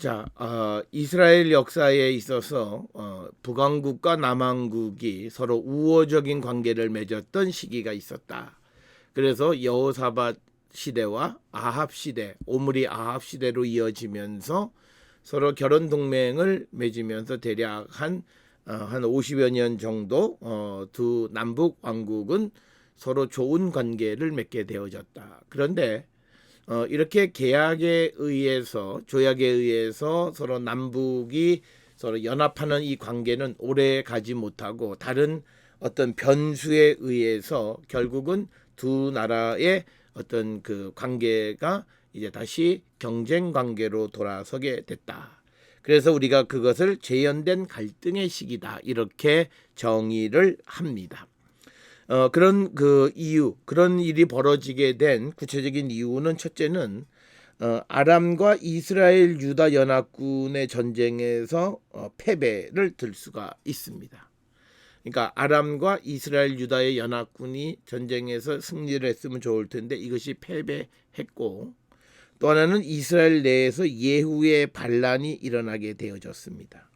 자, 이스라엘 역사에 있어서 북왕국과 남왕국이 서로 우호적인 관계를 맺었던 시기가 있었다. 그래서 여호사밧 시대와 아합 시대, 오므리 아합 시대로 이어지면서 서로 결혼 동맹을 맺으면서 대략 한 50여 년 정도 두 남북 왕국은 서로 좋은 관계를 맺게 되어졌다. 그런데 이렇게 계약에 의해서 조약에 의해서 서로 남북이 서로 연합하는 이 관계는 오래 가지 못하고 다른 어떤 변수에 의해서 결국은 두 나라의 어떤 그 관계가 이제 다시 경쟁 관계로 돌아서게 됐다. 그래서 우리가 그것을 재현된 갈등의 시기다 이렇게 정의를 합니다. 그런 그 이유, 그런 일이 벌어지게 된 구체적인 이유는 첫째는 아람과 이스라엘 유다 연합군의 전쟁에서 패배를 들 수가 있습니다. 그러니까 아람과 이스라엘 유다의 연합군이 전쟁에서 승리를 했으면 좋을 텐데 이것이 패배했고, 또 하나는 이스라엘 내에서 예후의 반란이 일어나게 되어졌습니다.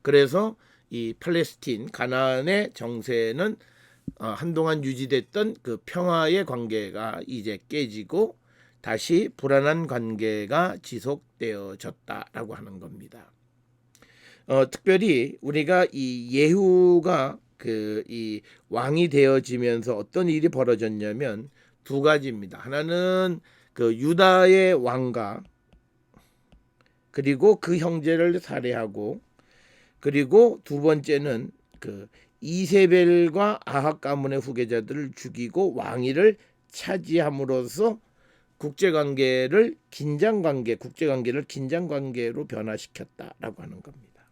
그래서 이 팔레스틴 가나안의 정세는 한동안 유지됐던 그 평화의 관계가 이제 깨지고 다시 불안한 관계가 지속되어졌다라고 하는 겁니다. 특별히 우리가 이 예후가 이 왕이 되어지면서 어떤 일이 벌어졌냐면 두 가지입니다. 하나는 그 유다의 왕가, 그리고 그 형제를 살해하고, 그리고 두 번째는 그 이세벨과 아합 가문의 후계자들을 죽이고 왕위를 차지함으로써 국제관계를 긴장관계로 변화시켰다라고 하는 겁니다.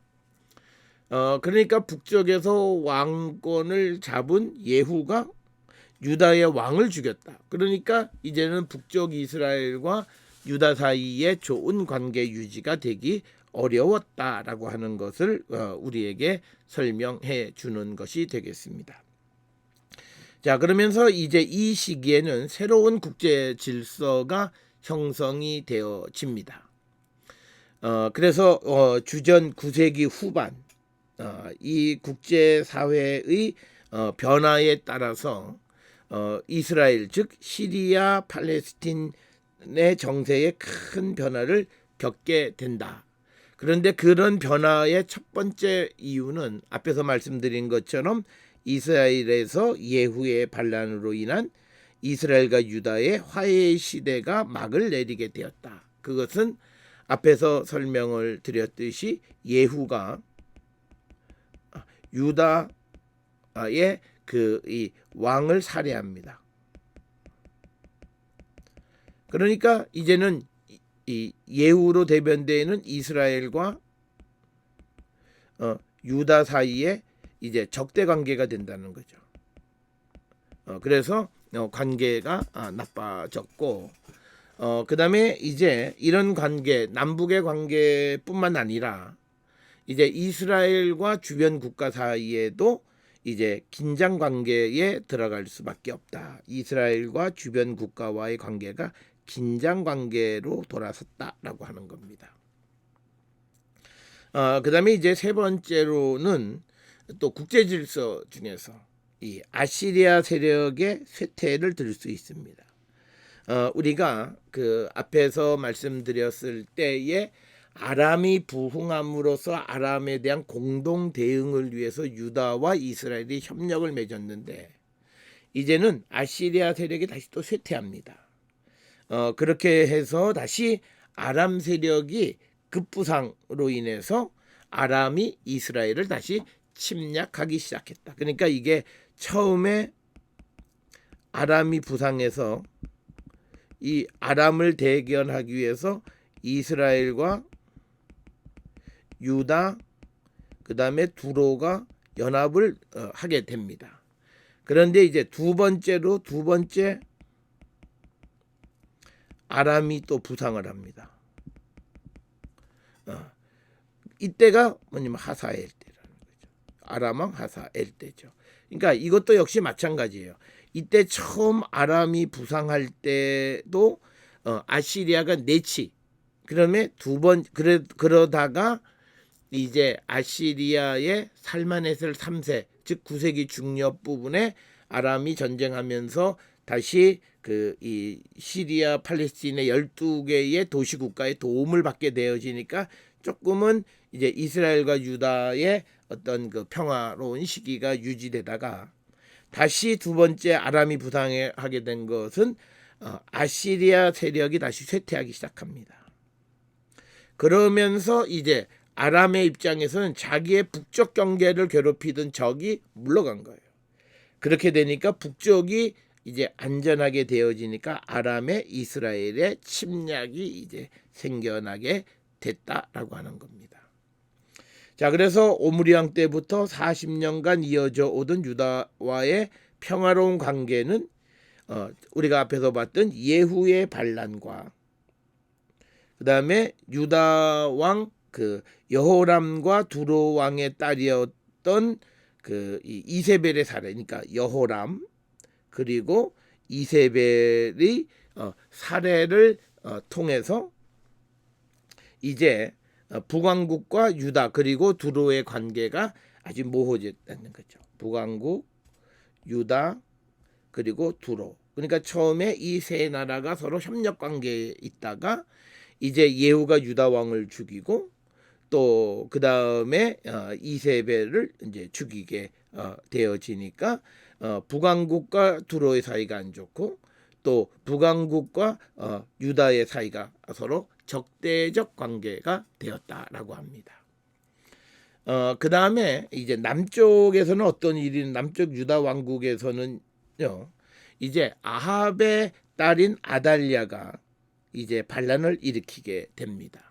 그러니까 북쪽에서 왕권을 잡은 예후가 유다의 왕을 죽였다. 그러니까 이제는 북쪽 이스라엘과 유다 사이에 좋은 관계 유지가 되기 어려웠다라고 하는 것을 우리에게 설명해 주는 것이 되겠습니다. 자, 그러면서 이제 이 시기에는 새로운 국제 질서가 형성이 되어집니다. 그래서 주전 9세기 후반 이 국제 사회의 변화에 따라서 이스라엘 즉 시리아 팔레스틴의 정세에 큰 변화를 겪게 된다. 그런데 그런 변화의 첫 번째 이유는 앞에서 말씀드린 것처럼 이스라엘에서 예후의 반란으로 인한 이스라엘과 유다의 화해의 시대가 막을 내리게 되었다. 그것은 앞에서 설명을 드렸듯이 예후가 유다의 이 왕을 살해합니다. 그러니까 이제는 이 예후로 대변되는 이스라엘과 유다 사이에 이제 적대 관계가 된다는 거죠. 그래서 관계가 나빠졌고, 그다음에 이제 이런 관계, 남북의 관계뿐만 아니라 이제 이스라엘과 주변 국가 사이에도 이제 긴장 관계에 들어갈 수밖에 없다. 이스라엘과 주변 국가와의 관계가 긴장 관계로 돌아섰다라고 하는 겁니다. 그다음에 이제 세 번째로는 또 국제 질서 중에서 이 아시리아 세력의 쇠퇴를 들 수 있습니다. 우리가 그 앞에서 말씀드렸을 때에 아람이 부흥함으로써 아람에 대한 공동 대응을 위해서 유다와 이스라엘이 협력을 맺었는데 이제는 아시리아 세력이 다시 또 쇠퇴합니다. 그렇게 해서 다시 아람 세력이 급부상으로 인해서 아람이 이스라엘을 다시 침략하기 시작했다. 그러니까 이게 처음에 아람이 부상해서 이 아람을 대견하기 위해서 이스라엘과 유다 그다음에 두로가 연합을 하게 됩니다. 그런데 이제 두 번째 아람이 또 부상을 합니다. 이때가 뭐냐면 하사엘 때라는 거죠. 아람왕 하사엘 때죠. 그러니까 이것도 역시 마찬가지예요. 이때 처음 아람이 부상할 때도 아시리아가 내치, 그러면 그러다가 이제 아시리아의 살마네셀 3세 즉 9세기 중엽 부분에 아람이 전쟁하면서 다시 이 시리아 팔레스틴의 12개의 도시 국가의 도움을 받게 되어지니까 조금은 이제 이스라엘과 유다의 어떤 그 평화로운 시기가 유지되다가 다시 두 번째 아람이 부상하게 된 것은 아시리아 세력이 다시 쇠퇴하기 시작합니다. 그러면서 이제 아람의 입장에서는 자기의 북쪽 경계를 괴롭히던 적이 물러간 거예요. 그렇게 되니까 북쪽이 이제 안전하게 되어지니까 아람의 이스라엘의 침략이 이제 생겨나게 됐다라고 하는 겁니다. 자, 그래서 오므리 왕 때부터 40년간 이어져 오던 유다와의 평화로운 관계는 우리가 앞에서 봤던 예후의 반란과 그 다음에 유다 왕 여호람과 두로 왕의 딸이었던 이 이세벨의 사례, 그러니까 여호람 그리고 이세벨의 사례를 통해서 이제 북왕국과 유다 그리고 두로의 관계가 아주 모호해졌다는 거죠. 북왕국, 유다 그리고 두로. 그러니까 처음에 이 세 나라가 서로 협력 관계에 있다가 이제 예후가 유다 왕을 죽이고 또 그 다음에 이세벨을 이제 죽이게 되어지니까 북왕국과 두로의 사이가 안 좋고 또 북왕국과 유다의 사이가 서로 적대적 관계가 되었다라고 합니다. 그 다음에 이제 남쪽에서는 어떤 일이 남쪽 유다 왕국에서는요 이제 아합의 딸인 아달랴가 이제 반란을 일으키게 됩니다.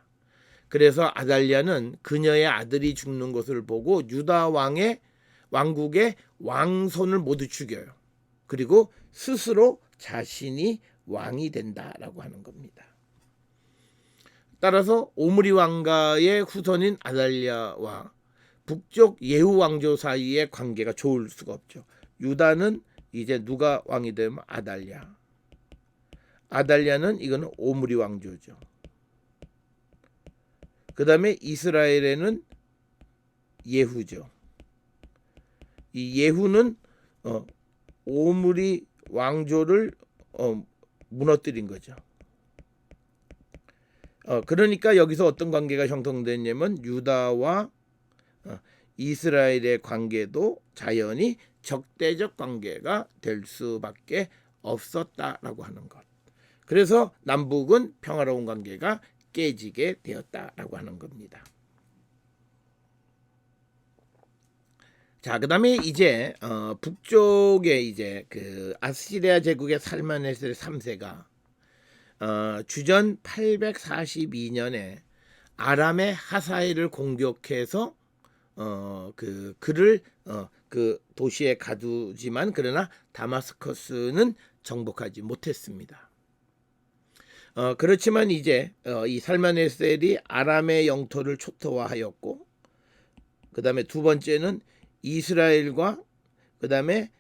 그래서 아달랴는 그녀의 아들이 죽는 것을 보고 유다 왕국의 왕손을 모두 죽여요. 그리고 스스로 자신이 왕이 된다라고 하는 겁니다. 따라서 오므리 왕가의 후손인 아달랴와 북쪽 예후 왕조 사이의 관계가 좋을 수가 없죠. 유다는 이제 누가 왕이 되면 아달랴. 아달랴는 이거는 오므리 왕조죠. 그 다음에 이스라엘에는 예후죠. 이 예후는 오므리 왕조를 무너뜨린 거죠. 그러니까 여기서 어떤 관계가 형성됐냐면 유다와 이스라엘의 관계도 자연히 적대적 관계가 될 수밖에 없었다라고 하는 것. 그래서 남북은 평화로운 관계가 깨지게 되었다라고 하는 겁니다. 자, 그다음에 이제 북쪽에 이제 아시리아 제국의 살마네셀 3세가 주전 842년에 아람의 하사엘을 공격해서 그를 도시에 가두지만 그러나 다마스커스는 정복하지 못했습니다. 그렇지만 이제 이 살마네셀이 아람의 영토를 초토화하였고 그 다음에 두 번째는 이스라엘과 그 다음에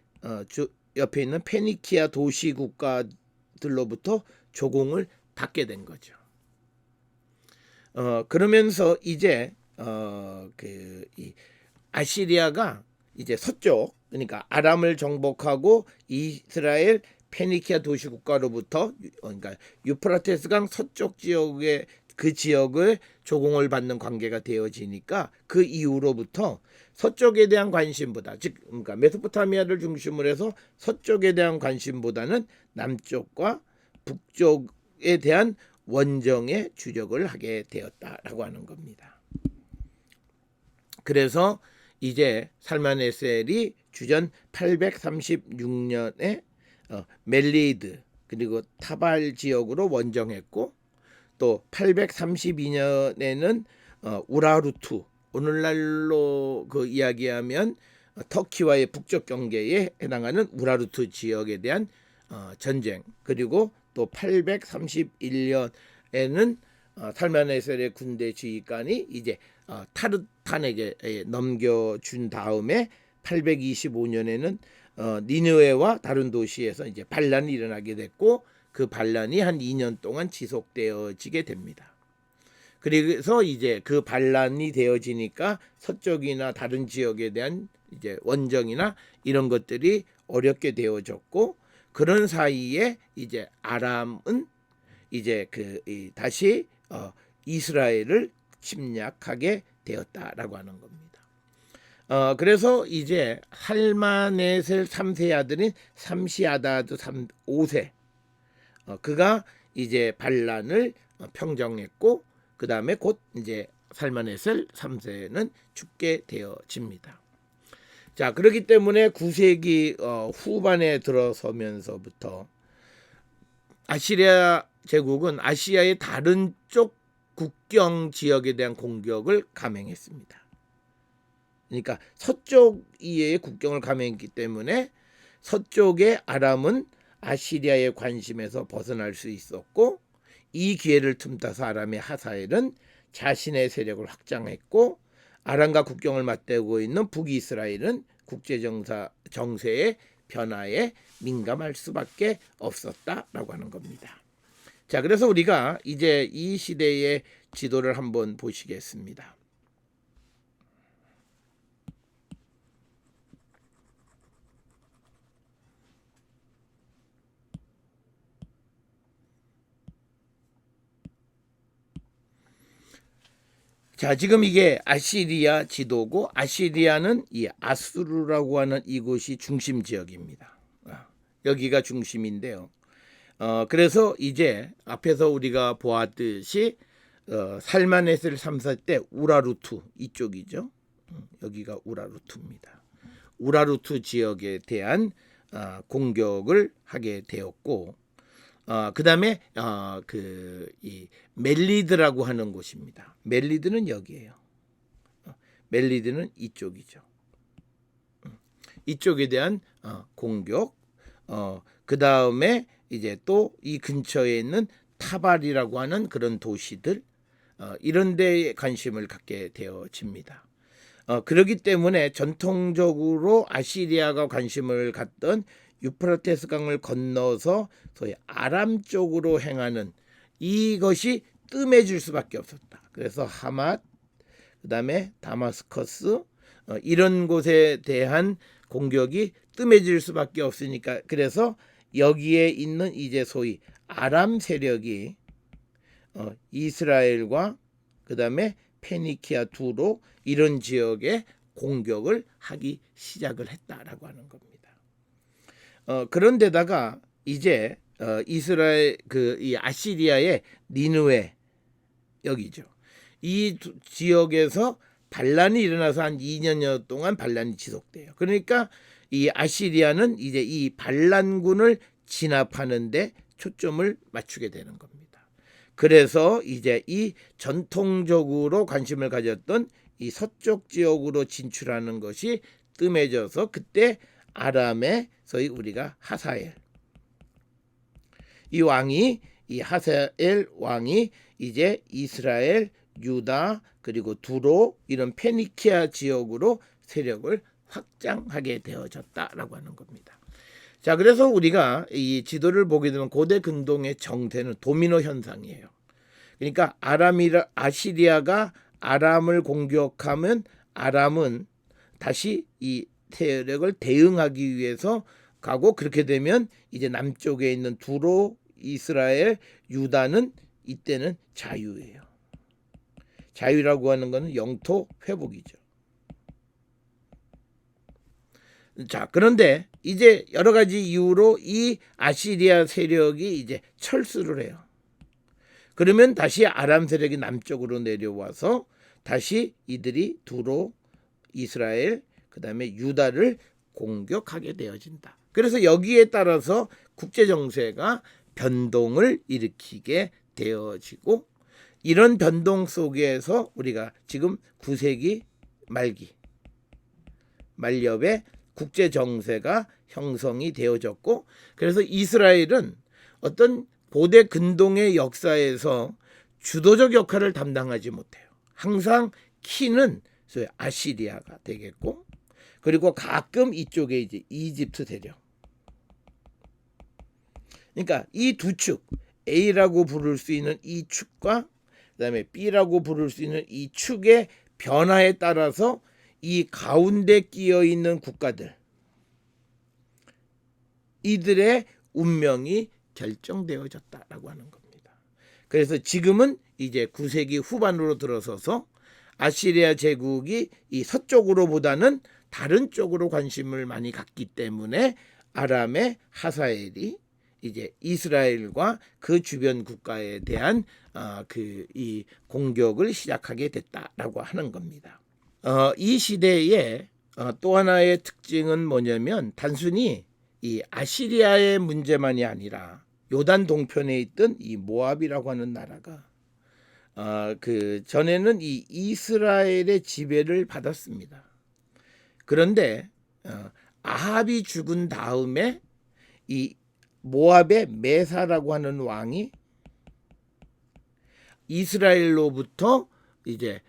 옆에 있는 페니키아 도시 국가들로부터 조공을 받게 된 거죠. 그러면서 이제 이 아시리아가 이제 서쪽 그러니까 아람을 정복하고 이스라엘 페니키아 도시 국가로부터 그러니까 유프라테스강 서쪽 지역의 그 지역을 조공을 받는 관계가 되어지니까 그 이후로부터 서쪽에 대한 관심보다 즉 그러니까 메소포타미아를 중심으로 해서 서쪽에 대한 관심보다는 남쪽과 북쪽에 대한 원정에 주력을 하게 되었다라고 하는 겁니다. 그래서 이제 살마네셀이 주전 836년에 멜리드 그리고 타발 지역으로 원정했고 또 832년에는 우라루투 오늘날로 이야기하면 터키와의 북쪽 경계에 해당하는 우라루투 지역에 대한 전쟁 그리고 또 831년에는 살마네셀의 군대 지휘관이 이제 타르탄에게 넘겨준 다음에 825년에는 니느웨와 다른 도시에서 이제 반란이 일어나게 됐고 그 반란이 한 2년 동안 지속되어지게 됩니다. 그래서 이제 그 반란이 되어지니까 서쪽이나 다른 지역에 대한 이제 원정이나 이런 것들이 어렵게 되어졌고, 그런 사이에 이제 아람은 이제 다시 이스라엘을 침략하게 되었다라고 하는 겁니다. 그래서 이제 할마네셀 3세 아들인 삼시아다드 5세 그가 이제 반란을 평정했고, 그 다음에 곧 이제 살마네셀 3세는 죽게 되어집니다. 자, 그렇기 때문에 9세기 후반에 들어서면서부터 아시리아 제국은 아시아의 다른 쪽 국경 지역에 대한 공격을 감행했습니다. 그러니까 서쪽 이해의 국경을 감행했기 때문에 서쪽의 아람은 아시리아의 관심에서 벗어날 수 있었고, 이 기회를 틈타서 아람의 하사엘은 자신의 세력을 확장했고, 아람과 국경을 맞대고 있는 북이스라엘은 국제정세의 변화에 민감할 수밖에 없었다라고 하는 겁니다. 자, 그래서 우리가 이제 이 시대의 지도를 한번 보시겠습니다. 자, 지금 이게 아시리아 지도고, 아시리아는 이 아수르라고 하는 이곳이 중심 지역입니다. 여기가 중심인데요. 그래서 이제 앞에서 우리가 보았듯이 살마네셀 3세 때 우라루투 이쪽이죠. 여기가 우라루투입니다. 우라루투 지역에 대한 공격을 하게 되었고, 그 다음에 이 멜리드라고 하는 곳입니다. 멜리드는 여기에요. 멜리드는 이쪽이죠. 이쪽에 대한 공격. 그 다음에 이제 또 이 근처에 있는 타발이라고 하는 그런 도시들, 이런 데에 관심을 갖게 되어집니다. 그렇기 때문에 전통적으로 아시리아가 관심을 갖던 유프라테스 강을 건너서 소위 아람 쪽으로 행하는 이것이 뜸해질 수밖에 없었다. 그래서 하맛, 그다음에 다마스커스 이런 곳에 대한 공격이 뜸해질 수밖에 없으니까, 그래서 여기에 있는 이제 소위 아람 세력이 이스라엘과 그다음에 페니키아 두로 이런 지역에 공격을 하기 시작을 했다라고 하는 겁니다. 그런데다가 이제 이스라엘 이 아시리아의 니느웨 여기죠. 이 지역에서 반란이 일어나서 한 2년여 동안 반란이 지속돼요. 그러니까 이 아시리아는 이제 이 반란군을 진압하는데 초점을 맞추게 되는 겁니다. 그래서 이제 이 전통적으로 관심을 가졌던 이 서쪽 지역으로 진출하는 것이 뜸해져서, 그때 아람의 소위 우리가 하사엘 이 하사엘 왕이 이제 이스라엘, 유다 그리고 두로 이런 페니키아 지역으로 세력을 확장하게 되어졌다라고 하는 겁니다. 자, 그래서 우리가 이 지도를 보게 되면 고대 근동의 정세는 도미노 현상이에요. 그러니까 아시리아가 아람을 공격하면 아람은 다시 이 세력을 대응하기 위해서 가고, 그렇게 되면 이제 남쪽에 있는 두로, 이스라엘, 유다는 이때는 자유예요. 자유라고 하는 것은 영토 회복이죠. 자, 그런데 이제 여러 가지 이유로 이 아시리아 세력이 이제 철수를 해요. 그러면 다시 아람 세력이 남쪽으로 내려와서 다시 이들이 두로, 이스라엘, 그 다음에 유다를 공격하게 되어진다. 그래서 여기에 따라서 국제 정세가 변동을 일으키게 되어지고, 이런 변동 속에서 우리가 지금 9세기 말엽에 국제 정세가 형성이 되어졌고, 그래서 이스라엘은 어떤 고대 근동의 역사에서 주도적 역할을 담당하지 못해요. 항상 키는 아시리아가 되겠고, 그리고 가끔 이쪽에 이제 이집트 세력. 그러니까 이 두 축, A라고 부를 수 있는 이 축과 그다음에 B라고 부를 수 있는 이 축의 변화에 따라서 이 가운데 끼어 있는 국가들 이들의 운명이 결정되어졌다라고 하는 겁니다. 그래서 지금은 이제 9세기 후반으로 들어서서 아시리아 제국이 이 서쪽으로보다는 다른 쪽으로 관심을 많이 갖기 때문에 아람의 하사엘이 이제 이스라엘과 그 주변 국가에 대한 이 공격을 시작하게 됐다라고 하는 겁니다. 이 시대의 또 하나의 특징은 뭐냐면 단순히 이 아시리아의 문제만이 아니라 요단 동편에 있던 이 모압이라고 하는 나라가 그 전에는 이 이스라엘의 지배를 받았습니다. 그런데 아합이 죽은 다음에 이 모압의 메사라고 하는 왕이 이스라엘로부터 이제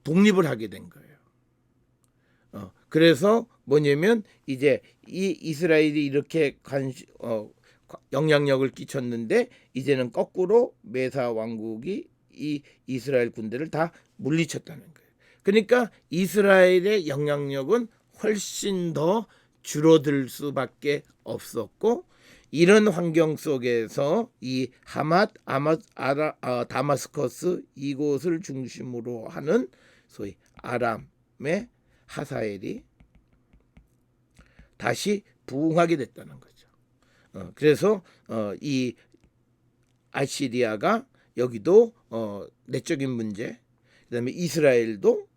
독립을 하게 된 거예요. 그래서 뭐냐면 이제 이 이스라엘이 이렇게 영향력을 끼쳤는데 이제는 거꾸로 메사 왕국이 이 이스라엘 군대를 다 물리쳤다는 거예요. 그러니까 이스라엘의 영향력은 훨씬 더 줄어들 수밖에 없었고 이런 환경 속에서 이 다마스커스 이곳을 중심으로 하는 소위 아람의 하사엘이 다시 부흥하게 됐다는 거죠. 그래서 이 아시리아가 여기도 내적인 문제, 그다음에 이스라엘도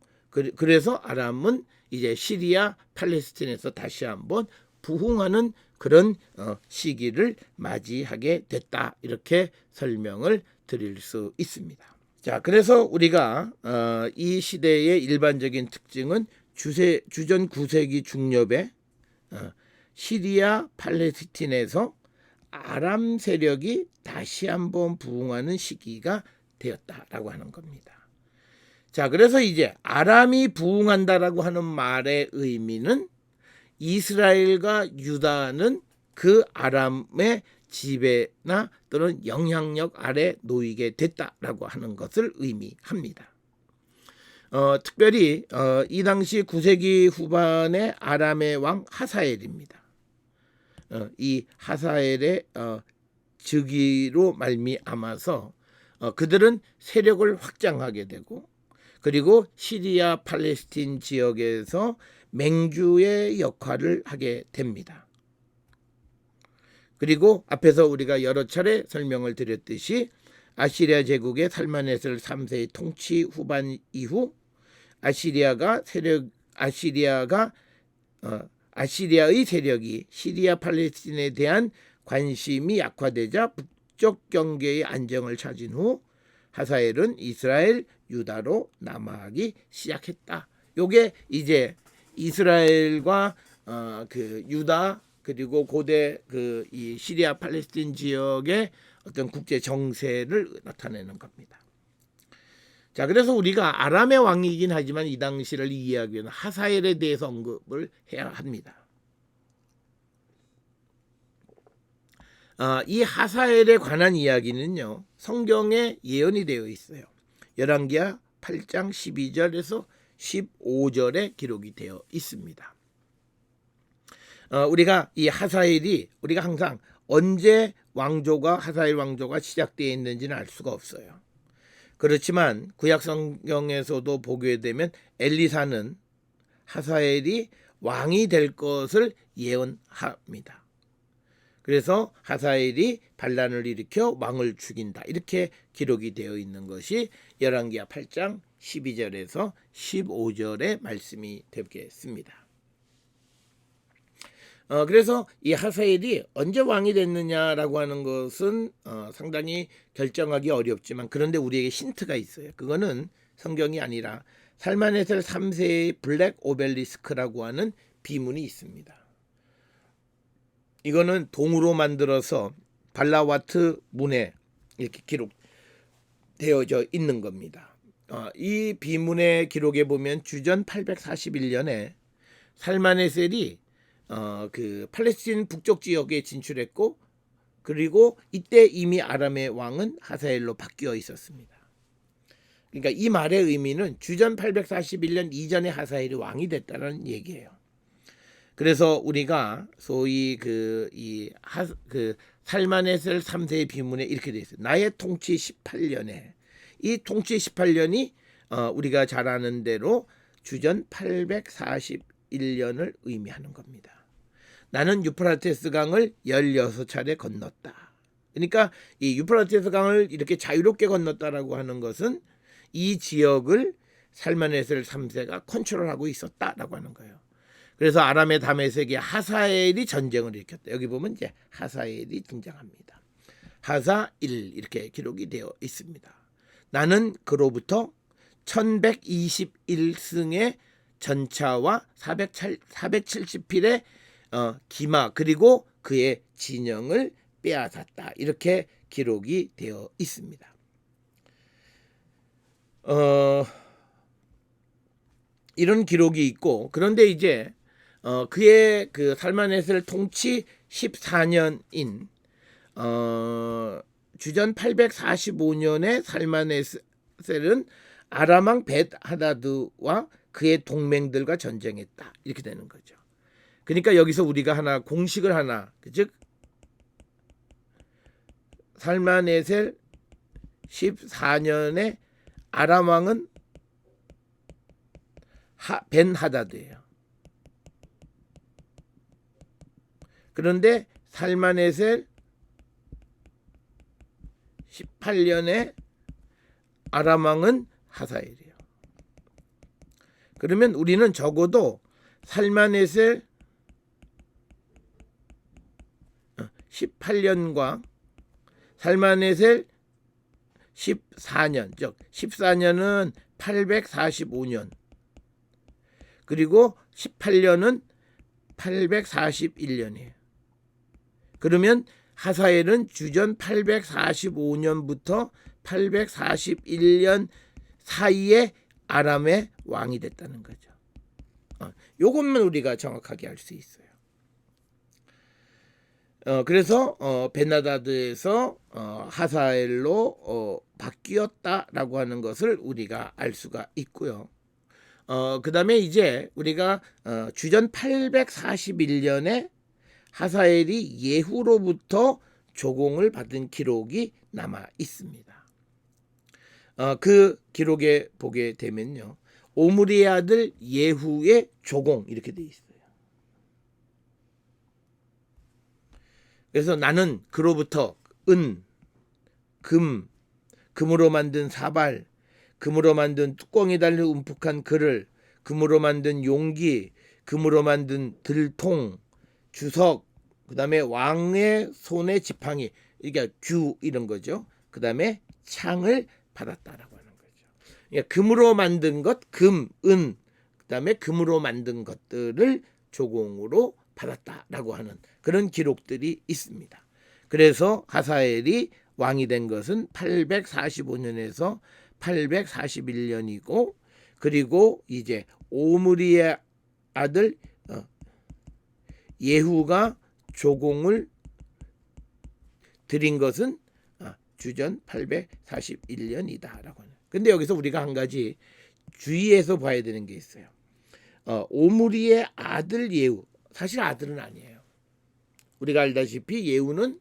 그래서 아람은 이제 시리아, 팔레스틴에서 다시 한번 부흥하는 그런 시기를 맞이하게 됐다 이렇게 설명을 드릴 수 있습니다. 자, 그래서 우리가 이 시대의 일반적인 특징은 주전 9세기 중엽에 시리아, 팔레스틴에서 아람 세력이 다시 한번 부흥하는 시기가 되었다라고 하는 겁니다. 자, 그래서 이제 아람이 부흥한다라고 하는 말의 의미는 이스라엘과 유다는 그 아람의 지배나 또는 영향력 아래 놓이게 됐다라고 하는 것을 의미합니다. 특별히 이 당시 9세기 후반의 아람의 왕 하사엘입니다. 이 하사엘의 즉위로 말미암아서 그들은 세력을 확장하게 되고 그리고 시리아 팔레스틴 지역에서 맹주의 역할을 하게 됩니다. 그리고 앞에서 우리가 여러 차례 설명을 드렸듯이 아시리아 제국의 살마네셀 3세의 통치 후반 이후 아시리아의 세력이 시리아 팔레스틴에 대한 관심이 약화되자 북쪽 경계의 안정을 찾은 후 하사엘은 이스라엘, 유다로 남하하기 시작했다. 요게 이제 이스라엘과 그 유다 그리고 고대 그 이 시리아 팔레스틴 지역의 어떤 국제 정세를 나타내는 겁니다. 자, 그래서 우리가 아람의 왕이긴 하지만 이 당시를 이해하기 위해서는 하사엘에 대해서 언급을 해야 합니다. 이 하사엘에 관한 이야기는요, 성경에 예언이 되어 있어요. 열왕기하 8장 12절에서 15절에 기록이 되어 있습니다. 우리가 이 하사엘이 우리가 항상 언제 하사엘 왕조가 시작되어 있는지는 알 수가 없어요. 그렇지만 구약 성경에서도 보게 되면 엘리사는 하사엘이 왕이 될 것을 예언합니다. 그래서 하사엘이 반란을 일으켜 왕을 죽인다 이렇게 기록이 되어 있는 것이 열왕기하 8장 12절에서 15절의 말씀이 되겠습니다. 그래서 이 하사엘이 언제 왕이 됐느냐라고 하는 것은 상당히 결정하기 어렵지만 그런데 우리에게 힌트가 있어요. 그거는 성경이 아니라 살마네셀 3세의 블랙 오벨리스크라고 하는 비문이 있습니다. 이거는 동으로 만들어서 발라와트 문에 이렇게 기록되어져 있는 겁니다. 이 비문의 기록에 보면 주전 841년에 살마네셀이 그 팔레스틴 북쪽 지역에 진출했고 그리고 이때 이미 아람의 왕은 하사엘로 바뀌어 있었습니다. 그러니까 이 말의 의미는 주전 841년 이전에 하사엘이 왕이 됐다는 얘기예요. 그래서 우리가 소위 그 살마네셀 3세의 비문에 이렇게 돼 있어요. 나의 통치 18년에, 이 통치 18년이 우리가 잘 아는 대로 주전 841년을 의미하는 겁니다. 나는 유프라테스 강을 16차례 건넜다. 그러니까 이 유프라테스 강을 이렇게 자유롭게 건넜다라고 하는 것은 이 지역을 살마네셀 3세가 컨트롤하고 있었다라고 하는 거예요. 그래서 아람의 다메섹에 하사엘이 전쟁을 일으켰다. 여기 보면 이제 하사엘이 등장합니다. 하사 1 이렇게 기록이 되어 있습니다. 나는 그로부터 1121승의 전차와 470필의 기마 그리고 그의 진영을 빼앗았다. 이렇게 기록이 되어 있습니다. 이런 기록이 있고, 그런데 이제 그의 그 살마네셀 통치 14년인 주전 845년에 살마네셀은 아람왕 벳하다드와 그의 동맹들과 전쟁했다. 이렇게 되는 거죠. 그러니까 여기서 우리가 하나 공식을 하나, 즉 살마네셀 14년에 아람왕은 벤하다드예요. 그런데 살마네셀 18년에 아람왕은 하사엘이에요. 그러면 우리는 적어도 살마네셀 18년과 살마네셀 14년, 즉 14년은 845년, 그리고 18년은 841년이에요. 그러면 하사엘은 주전 845년부터 841년 사이에 아람의 왕이 됐다는 거죠. 요것만 우리가 정확하게 알 수 있어요. 그래서 벤하다드에서 하사엘로 바뀌었다라고 하는 것을 우리가 알 수가 있고요. 그 다음에 이제 우리가 주전 841년에 하사엘이 예후로부터 조공을 받은 기록이 남아 있습니다. 그 기록에 보게 되면요, 오므리의 아들 예후의 조공 이렇게 돼 있어요. 그래서 나는 그로부터 은, 금으로 만든 사발, 금으로 만든 뚜껑이 달린 움푹한 그를, 금으로 만든 용기, 금으로 만든 들통, 주석, 그 다음에 왕의 손에 지팡이, 이게 규 이런 거죠. 그 다음에 창을 받았다라고 하는 거죠. 그러니까 금으로 만든 것, 금, 은, 그 다음에 금으로 만든 것들을 조공으로 받았다라고 하는 그런 기록들이 있습니다. 그래서 하사엘이 왕이 된 것은 845년에서 841년이고, 그리고 이제 오므리의 아들 예후가 조공을 드린 것은 주전 841년이다라고 하는. 근데 여기서 우리가 한 가지 주의해서 봐야 되는 게 있어요. 오므리의 아들 예후, 사실 아들은 아니에요. 우리가 알다시피 예후는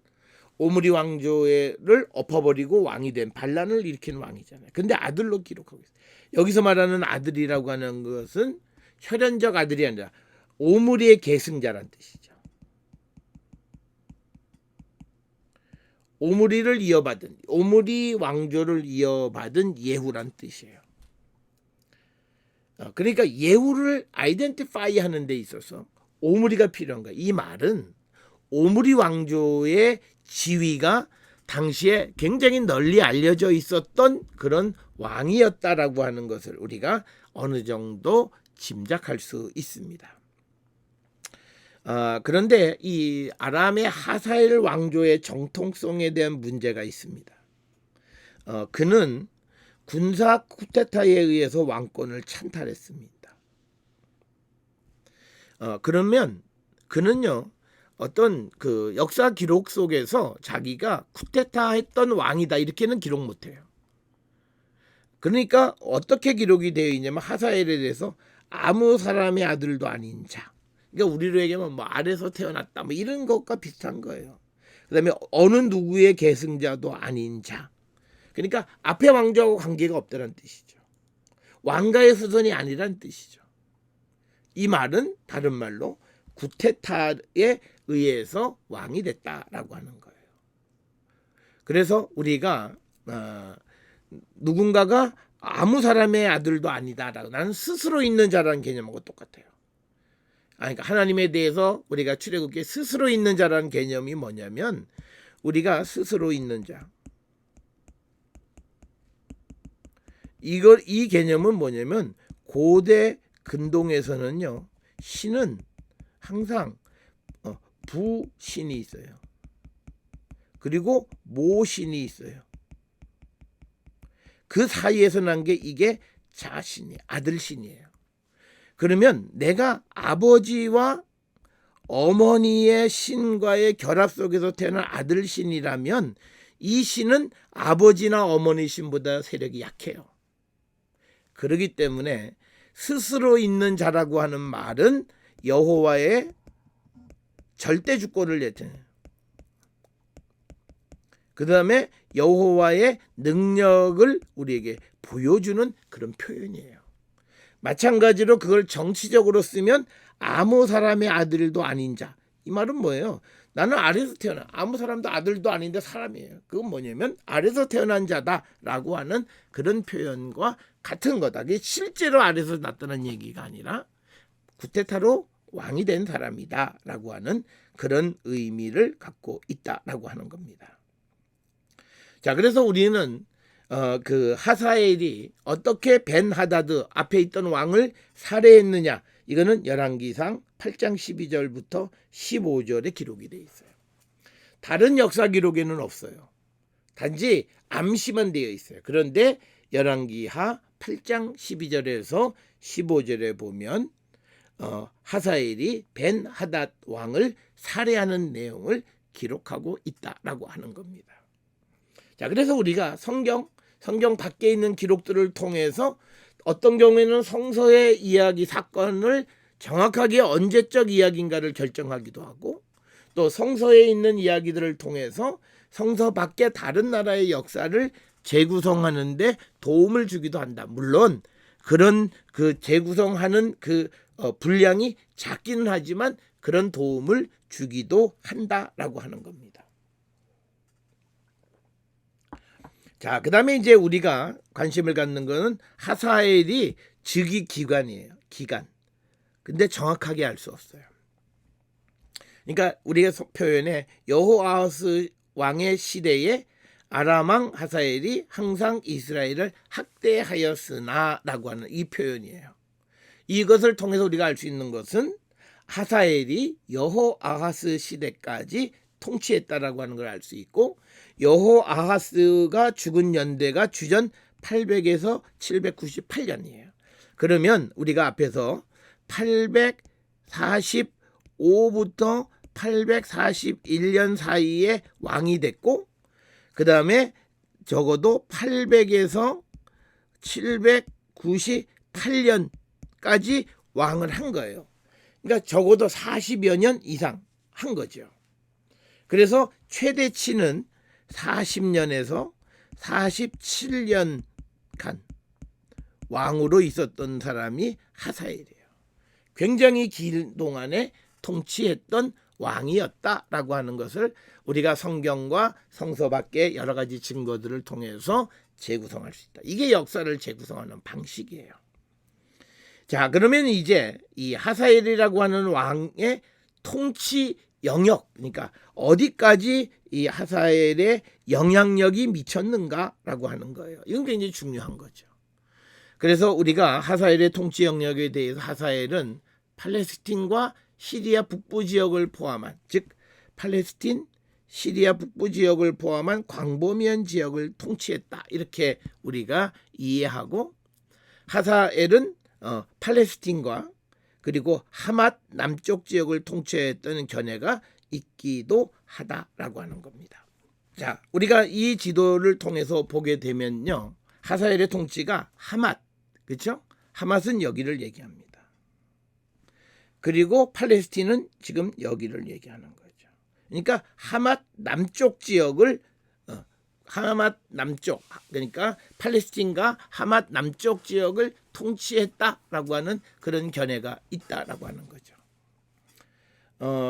오므리 왕조를 엎어버리고 왕이 된 반란을 일으키는 왕이잖아요. 근데 아들로 기록하고 있어요. 여기서 말하는 아들이라고 하는 것은 혈연적 아들이 아니라 오므리의 계승자란 뜻이죠. 오므리를 이어받은, 오므리 왕조를 이어받은 예후란 뜻이에요. 그러니까 예후를 아이덴티파이 하는 데 있어서 오므리가 필요한 거예요. 이 말은 오므리 왕조의 지위가 당시에 굉장히 널리 알려져 있었던 그런 왕이었다라고 하는 것을 우리가 어느 정도 짐작할 수 있습니다. 그런데 이 아람의 하사엘 왕조의 정통성에 대한 문제가 있습니다. 그는 군사 쿠데타에 의해서 왕권을 찬탈했습니다. 그러면 그는요, 어떤 그 역사 기록 속에서 자기가 쿠데타 했던 왕이다 이렇게는 기록 못해요. 그러니까 어떻게 기록이 되어 있냐면 하사엘에 대해서 아무 사람의 아들도 아닌 자. 그러니까 우리로 얘기하면 뭐 아래서 태어났다 뭐 이런 것과 비슷한 거예요. 그다음에 어느 누구의 계승자도 아닌 자. 그러니까 앞에 왕조하고 관계가 없다는 뜻이죠. 왕가의 후손이 아니란 뜻이죠. 이 말은 다른 말로 구테타에 의해서 왕이 됐다라고 하는 거예요. 그래서 우리가 누군가가 아무 사람의 아들도 아니다라고 나는 스스로 있는 자라는 개념하고 똑같아요. 그러니까 하나님에 대해서 우리가 출애굽기에 스스로 있는 자라는 개념이 뭐냐면 우리가 스스로 있는 자. 이 개념은 뭐냐면 고대 근동에서는요 신은 항상 부신이 있어요. 그리고 모신이 있어요. 그 사이에서 난 게 이게 자신이 아들신이에요. 그러면 내가 아버지와 어머니의 신과의 결합 속에서 태어난 아들신이라면 이 신은 아버지나 어머니 신보다 세력이 약해요. 그렇기 때문에 스스로 있는 자라고 하는 말은 여호와의 절대 주권을 나타내요. 그 다음에 여호와의 능력을 우리에게 보여주는 그런 표현이에요. 마찬가지로 그걸 정치적으로 쓰면 아무 사람의 아들도 아닌 자. 이 말은 뭐예요? 나는 아래에서 태어나 아무 사람도 아들도 아닌데 사람이에요. 그건 뭐냐면 아래에서 태어난 자다라고 하는 그런 표현과 같은 거다. 그게 실제로 아래에서 났다는 얘기가 아니라 구테타로 왕이 된 사람이다라고 하는 그런 의미를 갖고 있다라고 하는 겁니다. 자, 그래서 우리는 그 하사엘이 어떻게 벤하다드 앞에 있던 왕을 살해했느냐, 이거는 열왕기상 8장 12절부터 15절에 기록이 되어 있어요. 다른 역사 기록에는 없어요. 단지 암시만 되어 있어요. 그런데 열왕기하 8장 12절에서 15절에 보면 하사엘이 벤하닷 왕을 살해하는 내용을 기록하고 있다라고 하는 겁니다. 자, 그래서 우리가 성경 밖에 있는 기록들을 통해서 어떤 경우에는 성서의 이야기 사건을 정확하게 언제적 이야기인가를 결정하기도 하고 또 성서에 있는 이야기들을 통해서 성서 밖의 다른 나라의 역사를 재구성하는 데 도움을 주기도 한다. 물론 그런 그 재구성하는 그 분량이 작기는 하지만 그런 도움을 주기도 한다라고 하는 겁니다. 자, 그 다음에 이제 우리가 관심을 갖는 것은 하사엘이 즉위 기간이에요. 기간. 근데 정확하게 알 수 없어요. 그러니까 우리가 표현에 여호아하스 왕의 시대에 아람왕 하사엘이 항상 이스라엘을 학대하였으나 라고 하는 이 표현이에요. 이것을 통해서 우리가 알 수 있는 것은 하사엘이 여호아하스 시대까지 통치했다라고 하는 걸 알 수 있고 여호아하스가 죽은 연대가 주전 800에서 798년이에요. 그러면 우리가 앞에서 845부터 841년 사이에 왕이 됐고 그 다음에 적어도 800에서 798년까지 왕을 한 거예요. 그러니까 적어도 40여 년 이상 한 거죠. 그래서 최대치는 40년에서 47년간 왕으로 있었던 사람이 하사엘이에요. 굉장히 긴 동안에 통치했던 왕이었다라고 하는 것을 우리가 성경과 성서 밖의 여러 가지 증거들을 통해서 재구성할 수 있다. 이게 역사를 재구성하는 방식이에요. 자, 그러면 이제 이 하사엘이라고 하는 왕의 통치 영역, 그러니까 어디까지 이 하사엘의 영향력이 미쳤는가라고 하는 거예요. 이건 굉장히 중요한 거죠. 그래서 우리가 하사엘의 통치 영역에 대해서 하사엘은 팔레스틴과 시리아 북부 지역을 포함한, 즉 팔레스틴, 시리아 북부 지역을 포함한 광범위한 지역을 통치했다. 이렇게 우리가 이해하고 하사엘은 팔레스틴과 그리고 하맛 남쪽 지역을 통치했던 견해가 있기도 하다라고 하는 겁니다. 자, 우리가 이 지도를 통해서 보게 되면요, 하사엘의 통치가 하맛, 그렇죠? 하맛은 여기를 얘기합니다. 그리고 팔레스틴은 지금 여기를 얘기하는 거죠. 그러니까 하맛 남쪽 지역을 하맛 남쪽, 그러니까 팔레스틴과 하맛 남쪽 지역을 통치했다라고 하는 그런 견해가 있다라고 하는 거죠.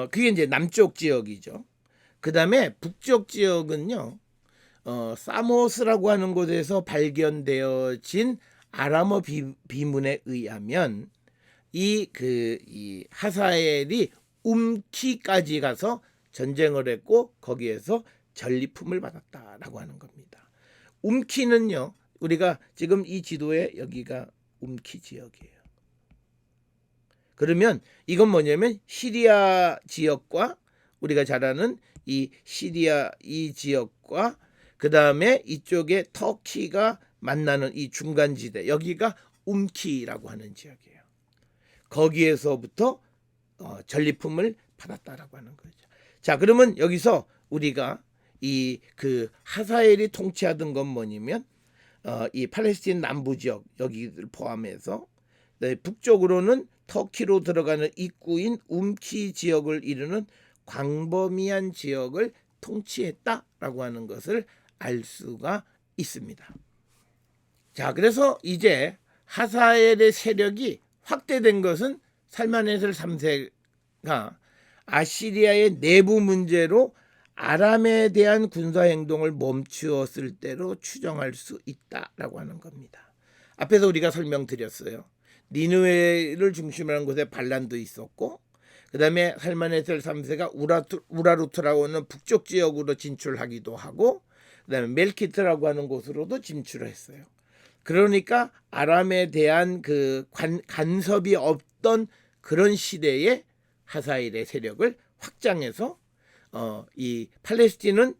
그게 이제 남쪽 지역이죠. 그 다음에 북쪽 지역은요, 사모스라고 하는 곳에서 발견되어진 아람어 비문에 의하면 이 하사엘이 움키까지 가서 전쟁을 했고 거기에서 전리품을 받았다라고 하는 겁니다. 움키는요, 우리가 지금 이 지도에 여기가 움키 지역이에요. 그러면 이건 뭐냐면 시리아 지역과 우리가 잘 아는 이 시리아 이 지역과 그 다음에 이쪽에 터키가 만나는 이 중간지대, 여기가 움키라고 하는 지역이에요. 거기에서부터 전리품을 받았다라고 하는 거죠. 자, 그러면 여기서 우리가 이 그 하사엘이 통치하던 건 뭐냐면 이 팔레스틴 남부 지역 여기를 포함해서 북쪽으로는 터키로 들어가는 입구인 움키 지역을 이루는 광범위한 지역을 통치했다라고 하는 것을 알 수가 있습니다. 자, 그래서 이제 하사엘의 세력이 확대된 것은 살마네셀 3세가 아시리아의 내부 문제로 아람에 대한 군사 행동을 멈추었을 때로 추정할 수 있다라고 하는 겁니다. 앞에서 우리가 설명드렸어요. 니느웨를 중심으로 한 곳에 반란도 있었고, 그 다음에 살마네셀 3세가 우라루트라고 하는 북쪽 지역으로 진출하기도 하고, 그 다음에 멜키트라고 하는 곳으로도 진출을 했어요. 그러니까 아람에 대한 그 간섭이 없던 그런 시대에 하사엘의 세력을 확장해서 이 팔레스틴은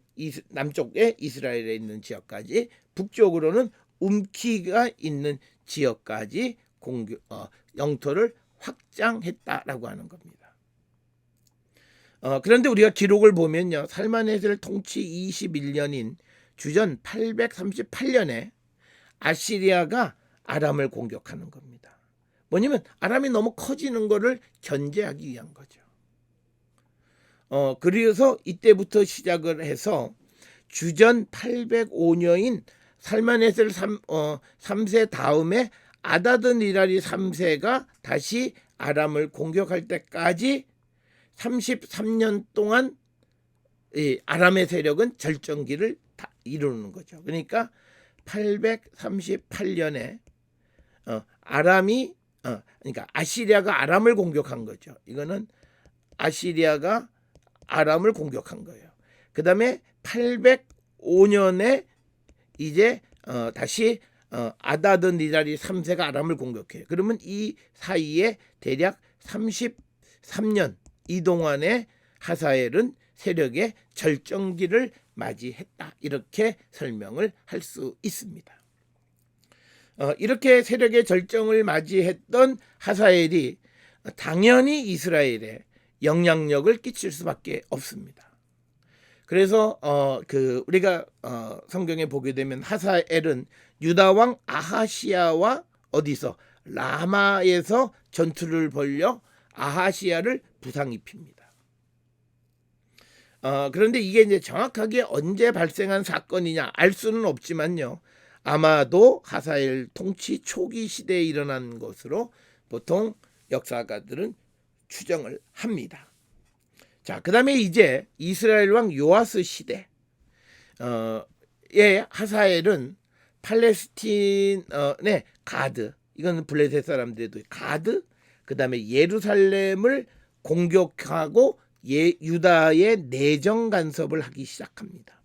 남쪽에 이스라엘에 있는 지역까지, 북쪽으로는 움키가 있는 지역까지 영토를 확장했다라고 하는 겁니다. 그런데 우리가 기록을 보면요, 살마네셀 통치 21년인 주전 838년에 아시리아가 아람을 공격하는 겁니다. 뭐냐면 아람이 너무 커지는 것을 견제하기 위한 거죠. 그래서 이때부터 시작을 해서 주전 805년인 살마네셀 3세 다음에 아다드니라리 3세가 다시 아람을 공격할 때까지 33년 동안 이 아람의 세력은 절정기를 다 이루는 거죠. 그러니까 838년에 그러니까 아시리아가 아람을 공격한 거죠. 이거는 아시리아가 아람을 공격한 거예요. 그 다음에 805년에 이제 다시 아다드니라리 3세가 아람을 공격해요. 그러면 이 사이에 대략 33년 이 동안에 하사엘은 세력의 절정기를 맞이했다, 이렇게 설명을 할 수 있습니다. 이렇게 세력의 절정을 맞이했던 하사엘이 당연히 이스라엘에 영향력을 끼칠 수밖에 없습니다. 그래서 우리가 성경에 보게 되면 하사엘은 유다 왕 아하시야와 어디서 라마에서 전투를 벌여 아하시야를 부상 입힙니다. 그런데 이게 이제 정확하게 언제 발생한 사건이냐 알 수는 없지만요, 아마도 하사엘 통치 초기 시대에 일어난 것으로 보통 역사가들은 추정을 합니다. 자, 그 다음에 이제 이스라엘 왕 요아스 시대에 하사엘은 팔레스틴의 가드, 이건 블레셋 사람들도 가드, 그 다음에 예루살렘을 공격하고 유다의 내정 간섭을 하기 시작합니다.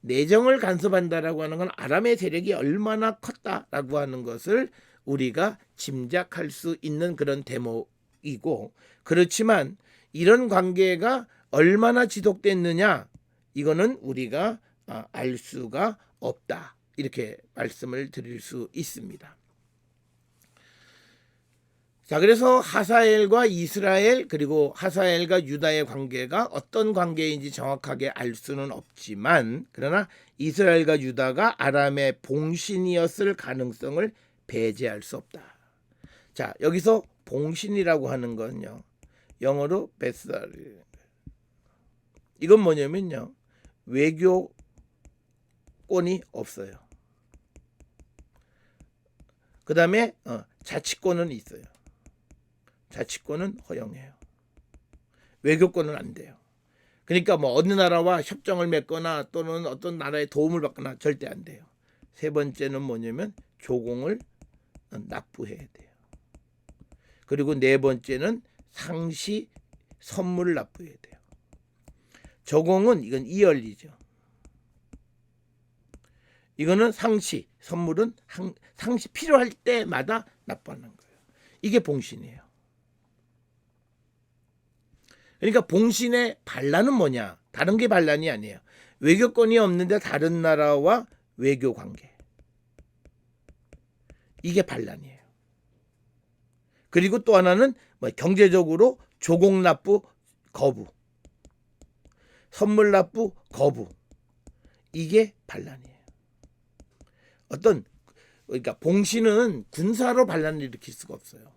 내정을 간섭한다라고 하는 건 아람의 세력이 얼마나 컸다라고 하는 것을 우리가 짐작할 수 있는 그런 대목이고, 그렇지만 이런 관계가 얼마나 지속됐느냐, 이거는 우리가 알 수가 없다, 이렇게 말씀을 드릴 수 있습니다. 자, 그래서 하사엘과 이스라엘 그리고 하사엘과 유다의 관계가 어떤 관계인지 정확하게 알 수는 없지만, 그러나 이스라엘과 유다가 아람의 봉신이었을 가능성을 배제할 수 없다. 자, 여기서 봉신이라고 하는 건요, 영어로 베살, 이건 뭐냐면요, 외교권이 없어요. 그 다음에 자치권은 있어요. 자치권은 허용해요. 외교권은 안 돼요. 그러니까 뭐 어느 나라와 협정을 맺거나 또는 어떤 나라의 도움을 받거나 절대 안 돼요. 세 번째는 뭐냐면 조공을 납부해야 돼요. 그리고 네 번째는 상시 선물을 납부해야 돼요. 조공은 이건 이열리죠. 이거는 상시, 선물은 상시 필요할 때마다 납부하는 거예요. 이게 봉신이에요. 그러니까 봉신의 반란은 뭐냐? 다른 게 반란이 아니에요. 외교권이 없는데 다른 나라와 외교 관계. 이게 반란이에요. 그리고 또 하나는 뭐 경제적으로 조공 납부 거부, 선물 납부 거부. 이게 반란이에요. 그러니까 봉신은 군사로 반란을 일으킬 수가 없어요.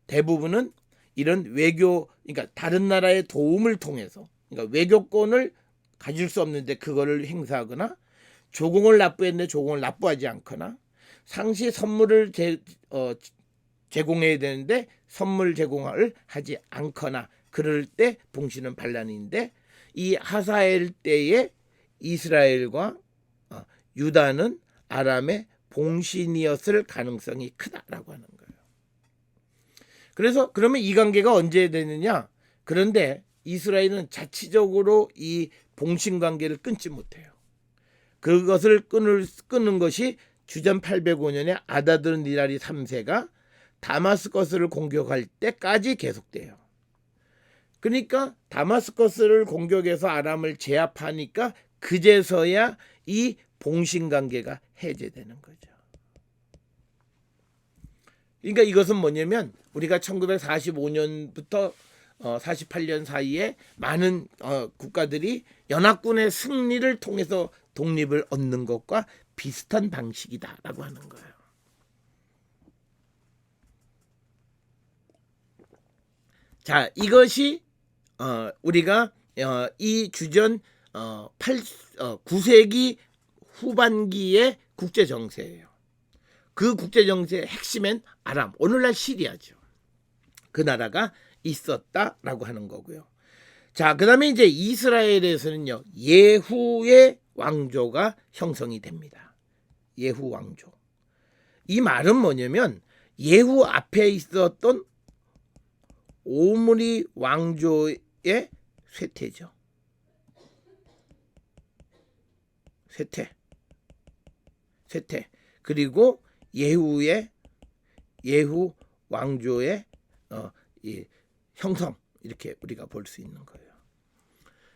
대부분은 이런 외교, 그러니까 다른 나라의 도움을 통해서, 그러니까 외교권을 가질 수 없는데 그거를 행사하거나, 조공을 납부했는데 조공을 납부하지 않거나, 상시 선물을 제공해야 되는데 선물 제공을 하지 않거나, 그럴 때 봉신은 반란인데, 이 하사엘 때의 이스라엘과 유다는 아람의 봉신이었을 가능성이 크다라고 하는 거예요. 그래서 그러면 이 관계가 언제 되느냐? 그런데 이스라엘은 자치적으로 이 봉신 관계를 끊지 못해요. 그것을 끊는 것이 주전 805년에 아다드 니랄이 3세가 다마스커스를 공격할 때까지 계속돼요. 그러니까 다마스커스를 공격해서 아람을 제압하니까 그제서야 이 봉신 관계가 해제되는 거죠. 그러니까 이것은 뭐냐면 우리가 1945년부터 48년 사이에 많은 국가들이 연합군의 승리를 통해서 독립을 얻는 것과 비슷한 방식이다라고 하는 거예요. 자, 이것이 우리가 이 주전 9세기 후반기의 국제 정세예요. 그 국제 정세의 핵심은 아람, 오늘날 시리아죠. 그 나라가 있었다라고 하는 거고요. 자, 그다음에 이제 이스라엘에서는요, 예후의 왕조가 형성이 됩니다. 예후 왕조. 이 말은 뭐냐면 예후 앞에 있었던 오므리 왕조의 쇠퇴죠. 쇠퇴. 그리고 예후 왕조의 이 형성, 이렇게 우리가 볼 수 있는 거예요.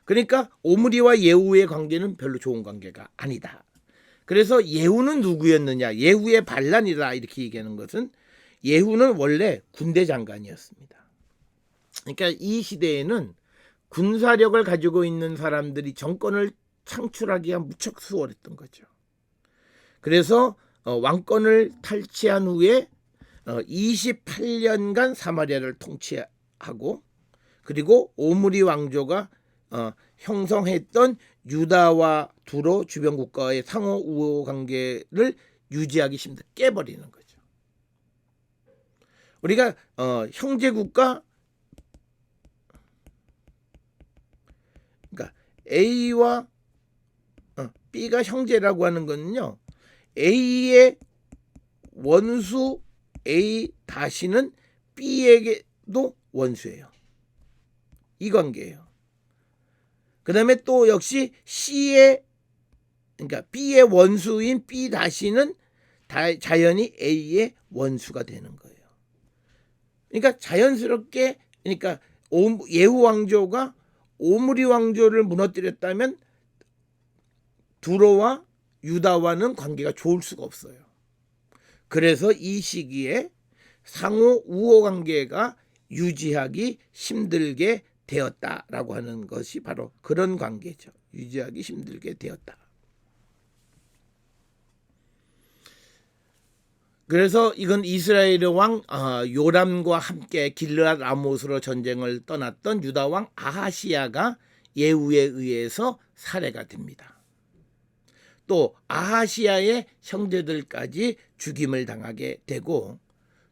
그러니까 오므리와 예후의 관계는 별로 좋은 관계가 아니다. 그래서 예후는 누구였느냐? 예후의 반란이다, 이렇게 얘기하는 것은, 예후는 원래 군대 장관이었습니다. 그러니까 이 시대에는 군사력을 가지고 있는 사람들이 정권을 창출하기가 무척 수월했던 거죠. 그래서 왕권을 탈취한 후에 28년간 사마리아를 통치하고, 그리고 오므리 왕조가 형성했던 유다와 두로 주변 국가의 상호 우호 관계를 유지하기 힘들게 깨버리는 거죠. 우리가 형제 국가, 그러니까 A와 B가 형제라고 하는 거는요, A의 원수 A 다시는 B에게도 원수예요. 이 관계예요. 그 다음에 또 역시 그러니까 B의 원수인 B 다시는 자연히 A의 원수가 되는 거예요. 그러니까 자연스럽게, 그러니까 예후 왕조가 오므리 왕조를 무너뜨렸다면 두로와 유다와는 관계가 좋을 수가 없어요. 그래서 이 시기에 상호 우호 관계가 유지하기 힘들게 되었다라고 하는 것이 바로 그런 관계죠. 유지하기 힘들게 되었다. 그래서 이건 이스라엘의 왕 요람과 함께 길르앗 라못으로 전쟁을 떠났던 유다 왕 아하시야가 예후에 의해서 살해가 됩니다. 또 아하시야의 형제들까지 죽임을 당하게 되고,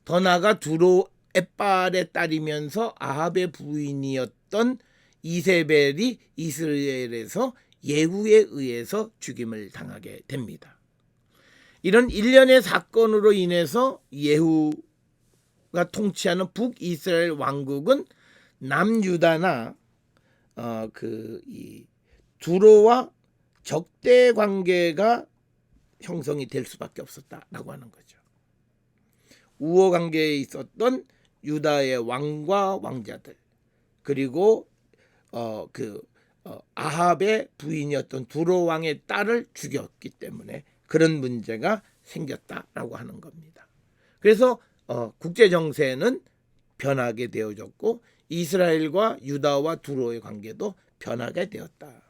더 나아가 두로 엣발의 딸이면서 아합의 부인이었던 이세벨이 이스라엘에서 예후에 의해서 죽임을 당하게 됩니다. 이런 일련의 사건으로 인해서 예후가 통치하는 북이스라엘 왕국은 남유다나 이 두로와 적대 관계가 형성이 될 수밖에 없었다라고 하는 거죠. 우호 관계에 있었던 유다의 왕과 왕자들, 그리고 아합의 부인이었던 두로 왕의 딸을 죽였기 때문에 그런 문제가 생겼다라고 하는 겁니다. 그래서 국제 정세는 변하게 되어졌고, 이스라엘과 유다와 두로의 관계도 변하게 되었다.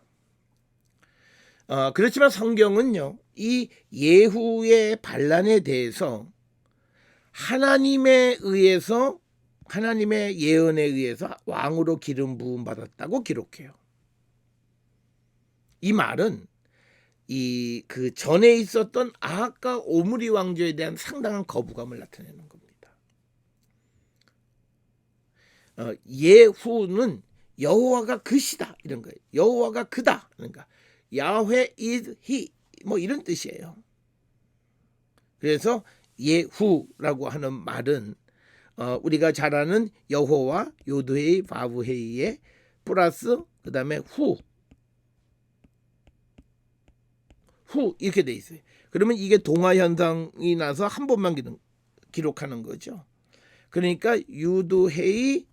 그렇지만 성경은요, 이 예후의 반란에 대해서 하나님의 예언에 의해서 왕으로 기름 부음 받았다고 기록해요. 이 말은 그 전에 있었던 아합과 오므리 왕조에 대한 상당한 거부감을 나타내는 겁니다. 예후는 여호와가 그시다 이런 거예요. 여호와가 그다, 그러니까 야훼 is he 뭐 이런 뜻이에요. 그래서 예후라고 하는 말은 우리가 잘 아는 여호와 요드헤이 바브헤이의 플러스 그다음에 후 이렇게 돼 있어요. 그러면 이게 동화 현상이 나서 한 번만 기록하는 거죠. 그러니까 유드헤이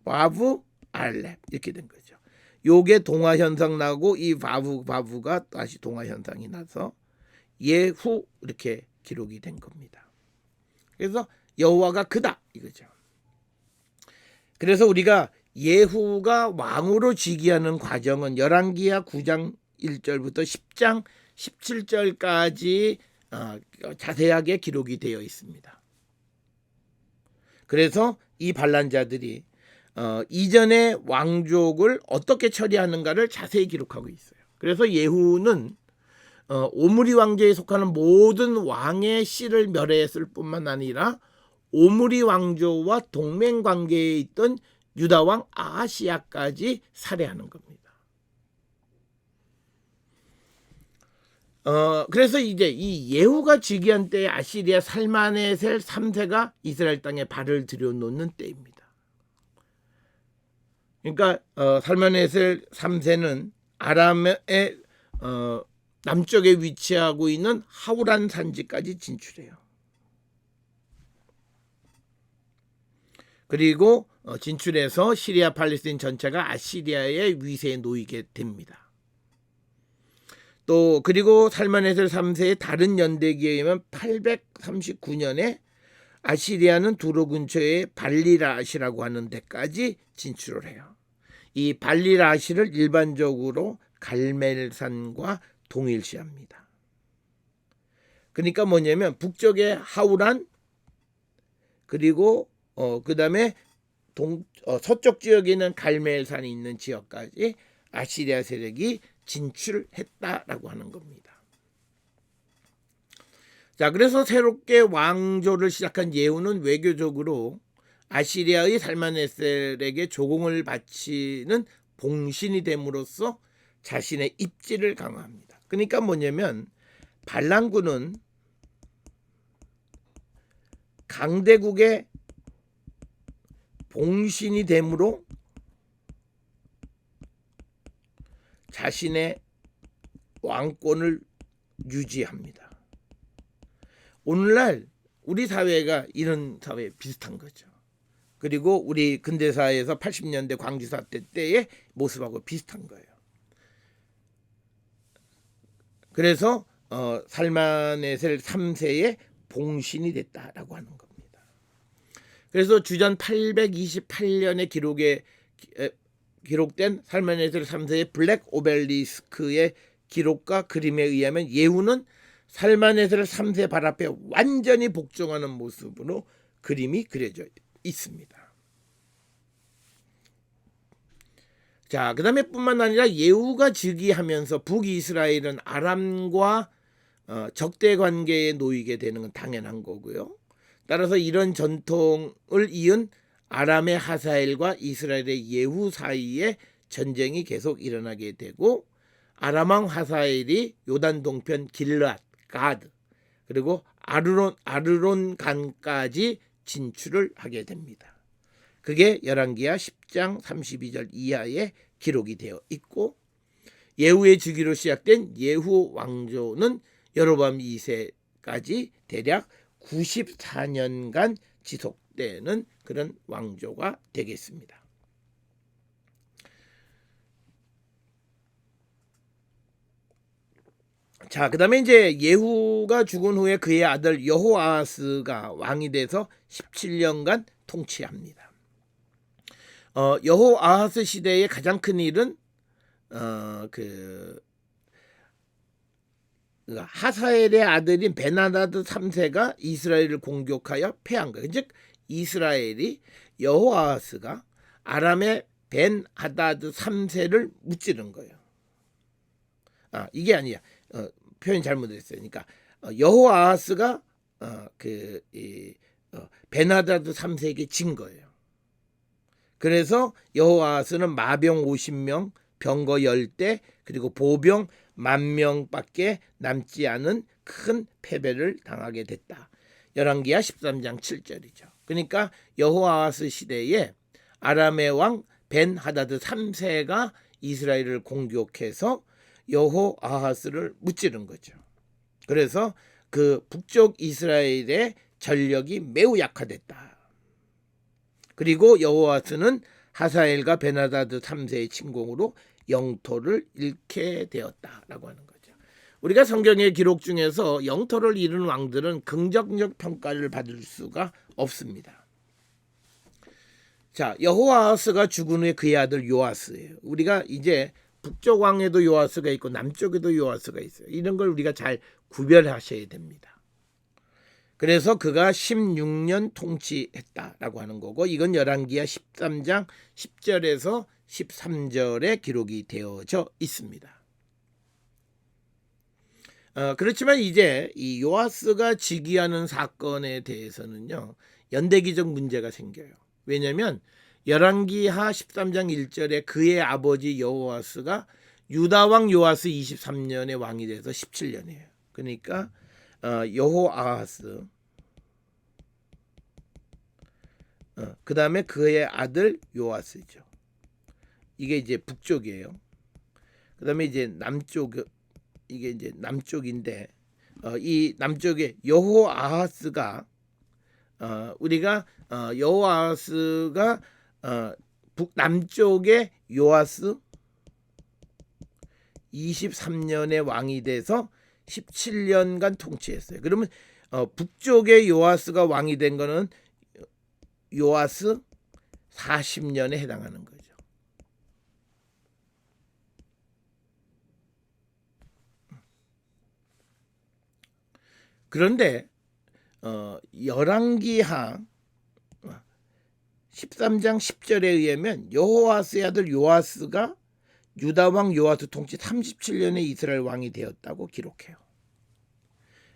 바브 알렙 이렇게 된 거죠. 요게 동화 현상 나고 이 바브가 다시 동화 현상이 나서 예후 이렇게 기록이 된 겁니다. 그래서 여호와가 그다 이거죠. 그래서 우리가 예후가 왕으로 즉위하는 과정은 열왕기하 9장 1절부터 10장 17절까지 자세하게 기록이 되어 있습니다. 그래서 이 반란자들이 이전의 왕족을 어떻게 처리하는가를 자세히 기록하고 있어요. 그래서 예후는 오므리 왕조에 속하는 모든 왕의 씨를 멸했을 뿐만 아니라 오므리 왕조와 동맹 관계에 있던 유다 왕 아하시야까지 살해하는 겁니다. 그래서 이제 이 예후가 즉위한 때에 아시리아 살마네셀 3세가 이스라엘 땅에 발을 들여놓는 때입니다. 그러니까 살마네셀 3세는 아람의 남쪽에 위치하고 있는 하우란 산지까지 진출해요. 그리고 진출해서 시리아 팔레스타인 전체가 아시리아의 위세에 놓이게 됩니다. 또 그리고 살마네셀 3세의 다른 연대기에 의하면 839년에 아시리아는 두로 근처의 발리라시라고 하는 데까지 진출을 해요. 이 발리라시를 일반적으로 갈멜산과 동일시합니다. 그러니까 뭐냐면 북쪽의 하우란, 그리고 그다음에 서쪽 지역에 있는 갈멜산이 있는 지역까지 아시리아 세력이 진출했다라고 하는 겁니다. 자, 그래서 새롭게 왕조를 시작한 예후는 외교적으로 아시리아의 살마네셀에게 조공을 바치는 봉신이 됨으로써 자신의 입지를 강화합니다. 그러니까 뭐냐면 반란군은 강대국의 봉신이 됨으로 자신의 왕권을 유지합니다. 오늘날 우리 사회가 이런 사회 비슷한 거죠. 그리고 우리 근대사에서 80년대 광주 사태 때의 모습하고 비슷한 거예요. 그래서 살마네셀 3세의 봉신이 됐다라고 하는 겁니다. 그래서 주전 828년에 기록된 살만에서 3세의 블랙 오벨리스크의 기록과 그림에 의하면 예후는 살만에서 3세 발 앞에 완전히 복종하는 모습으로 그림이 그려져 있습니다. 자, 그 다음에 뿐만 아니라 예후가 즉위하면서 북이스라엘은 아람과 적대 관계에 놓이게 되는 건 당연한 거고요. 따라서 이런 전통을 이은 아람의 하사엘과 이스라엘의 예후 사이에 전쟁이 계속 일어나게 되고 아람 왕 하사엘이 요단 동편 길르앗, 가드 그리고 아르론간까지 진출을 하게 됩니다. 그게 열왕기하 10장 32절 이하에 기록이 되어 있고 예후의 즉위로 시작된 예후 왕조는 여로보암 2세까지 대략 94년간 지속되는 그런 왕조가 되겠습니다. 자, 그 다음에 이제 예후가 죽은 후에 그의 아들 여호아하스가 왕이 돼서 17년간 통치합니다. 여호아하스 시대의 가장 큰 일은 하사엘의 아들인 베나다드 3세가 이스라엘을 공격하여 패한 거예요. 즉 이스라엘이 여호아하스가 아람의 벤하다드 3세를 무찌른 거예요. 이게 아니야. 표현 잘못했어요. 그러니까 여호아하스가 벤하다드 3세에게 진 거예요. 그래서 여호아하스는 마병 50명, 병거 10대, 그리고 보병 10,000명밖에 남지 않은 큰 패배를 당하게 됐다. 열왕기하 13장 7절이죠. 그러니까 여호아하스 시대에 아람의 왕 벤하다드 3세가 이스라엘을 공격해서 여호아하스를 무찌른 거죠. 그래서 그 북쪽 이스라엘의 전력이 매우 약화됐다. 그리고 여호아스는 하사엘과 베나다드 3세의 침공으로 영토를 잃게 되었다라고 하는 거죠. 우리가 성경의 기록 중에서 영토를 잃은 왕들은 긍정적 평가를 받을 수가 없습니다. 자, 여호아스가 죽은 후에 그의 아들 요아스예요. 우리가 이제 북쪽 왕에도 요아스가 있고 남쪽에도 요아스가 있어요. 이런 걸 우리가 잘 구별하셔야 됩니다. 그래서 그가 16년 통치했다라고 하는 거고 이건 열왕기하 13장 10절에서 13절에 기록이 되어져 있습니다. 그렇지만 이제 이 요아스가 즉위하는 사건에 대해서는요 연대기적 문제가 생겨요. 왜냐하면 열왕기하 13장 1절에 그의 아버지 여호아스가 유다왕 요아스 23년에 왕이 돼서 17년이에요. 그러니까 여호아하스 그 다음에 그의 아들 요아스죠. 이게 이제 북쪽이에요. 그 다음에 이제 이게 이제 남쪽인데 이 남쪽에 여호아하스가 우리가 여호아하스가 남쪽에 요아스 23년에 왕이 돼서 17년간 통치했어요. 그러면 북쪽에 요아스가 왕이 된 거는 요아스 40년에 해당하는 거죠. 그런데 열왕기하 13장 10절에 의하면 여호아스의 아들 요아스가 유다왕 요아스 통치 37년에 이스라엘 왕이 되었다고 기록해요.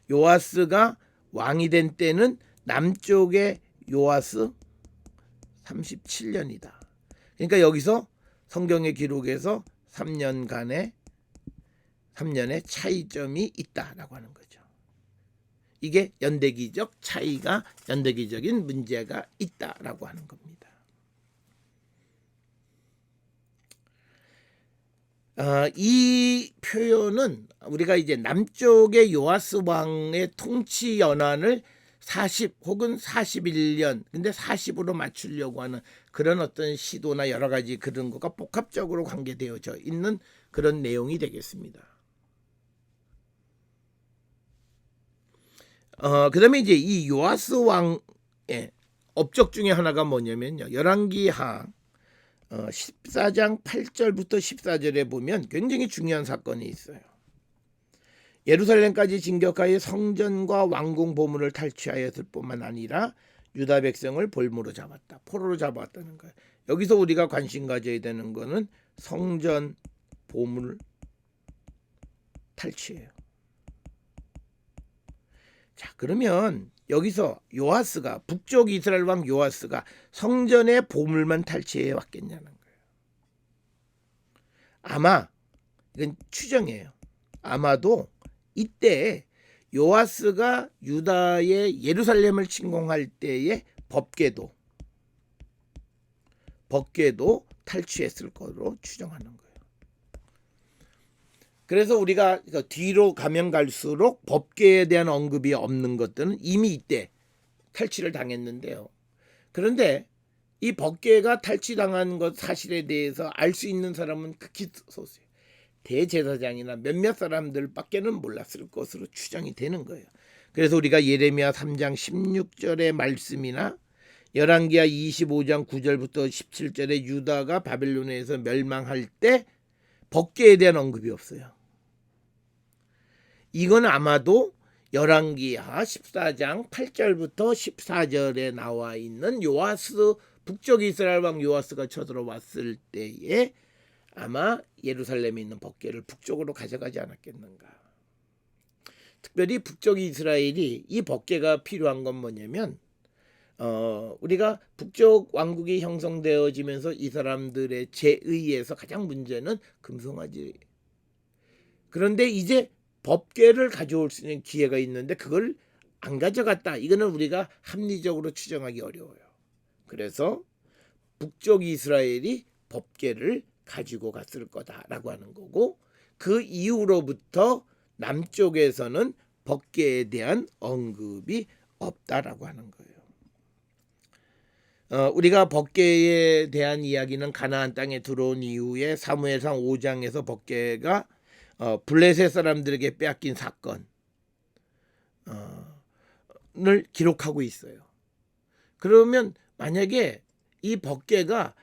요아스가 왕이 된 때는 남쪽의 요아스 37년이다. 그러니까 여기서 성경의 기록에서 3년의 차이점이 있다라고 하는 거죠. 이게 연대기적 차이가 연대기적인 문제가 있다라고 하는 겁니다. 이 표현은 우리가 이제 남쪽의 요아스 왕의 통치 연한을 40 혹은 41년 근데 40으로 맞추려고 하는 그런 어떤 시도나 여러 가지 그런 거가 복합적으로 관계되어져 있는 그런 내용이 되겠습니다. 그 다음에 이제 이 요아스 왕의 업적 중에 하나가 뭐냐면요. 열왕기하 14장 8절부터 14절에 보면 굉장히 중요한 사건이 있어요. 예루살렘까지 진격하여 성전과 왕궁 보물을 탈취하였을 뿐만 아니라 유다 백성을 볼모로 잡았다. 포로로 잡았다는 거예요. 여기서 우리가 관심 가져야 되는 거는 성전 보물 탈취예요. 자, 그러면 여기서 요아스가 북쪽 이스라엘 왕 요아스가 성전의 보물만 탈취해 왔겠냐는 거예요. 아마 이건 추정이에요. 아마도 이때 요아스가 유다의 예루살렘을 침공할 때의 법궤도 탈취했을 것으로 추정하는 거예요. 그래서 우리가 뒤로 가면 갈수록 법궤에 대한 언급이 없는 것들은 이미 이때 탈취를 당했는데요. 그런데 이 법궤가 탈취당한 것 사실에 대해서 알 수 있는 사람은 극히 소수예요. 대제사장이나 몇몇 사람들밖에는 몰랐을 것으로 추정이 되는 거예요. 그래서 우리가 예레미야 3장 16절의 말씀이나 열왕기하 25장 9절부터 17절에 유다가 바벨론에서 멸망할 때 법궤에 대한 언급이 없어요. 이건 아마도 열왕기하 14장 8절부터 14절에 나와 있는 요아스 북쪽 이스라엘 왕 요아스가 쳐들어왔을 때에 아마 예루살렘에 있는 법궤를 북쪽으로 가져가지 않았겠는가. 특별히 북쪽 이스라엘이 이 법궤가 필요한 건 뭐냐면 우리가 북쪽 왕국이 형성되어지면서 이 사람들의 제의에서 가장 문제는 금송아지. 그런데 이제 법궤를 가져올 수 있는 기회가 있는데 그걸 안 가져갔다. 이거는 우리가 합리적으로 추정하기 어려워요. 그래서 북쪽 이스라엘이 법궤를 가지고 갔을 거다라고 하는 거고, 그 이후로부터 남쪽에서는 법궤에 대한 언급이 없다라고 하는 거예요. 우리가 법궤에 대한 이야기는 가나안 땅에 들어온 이후에 사무엘상 5장에서 법궤가 블레셋 사람들에게 빼앗긴 사건을 기록하고 있어요. 그러면 만약에 이 법궤가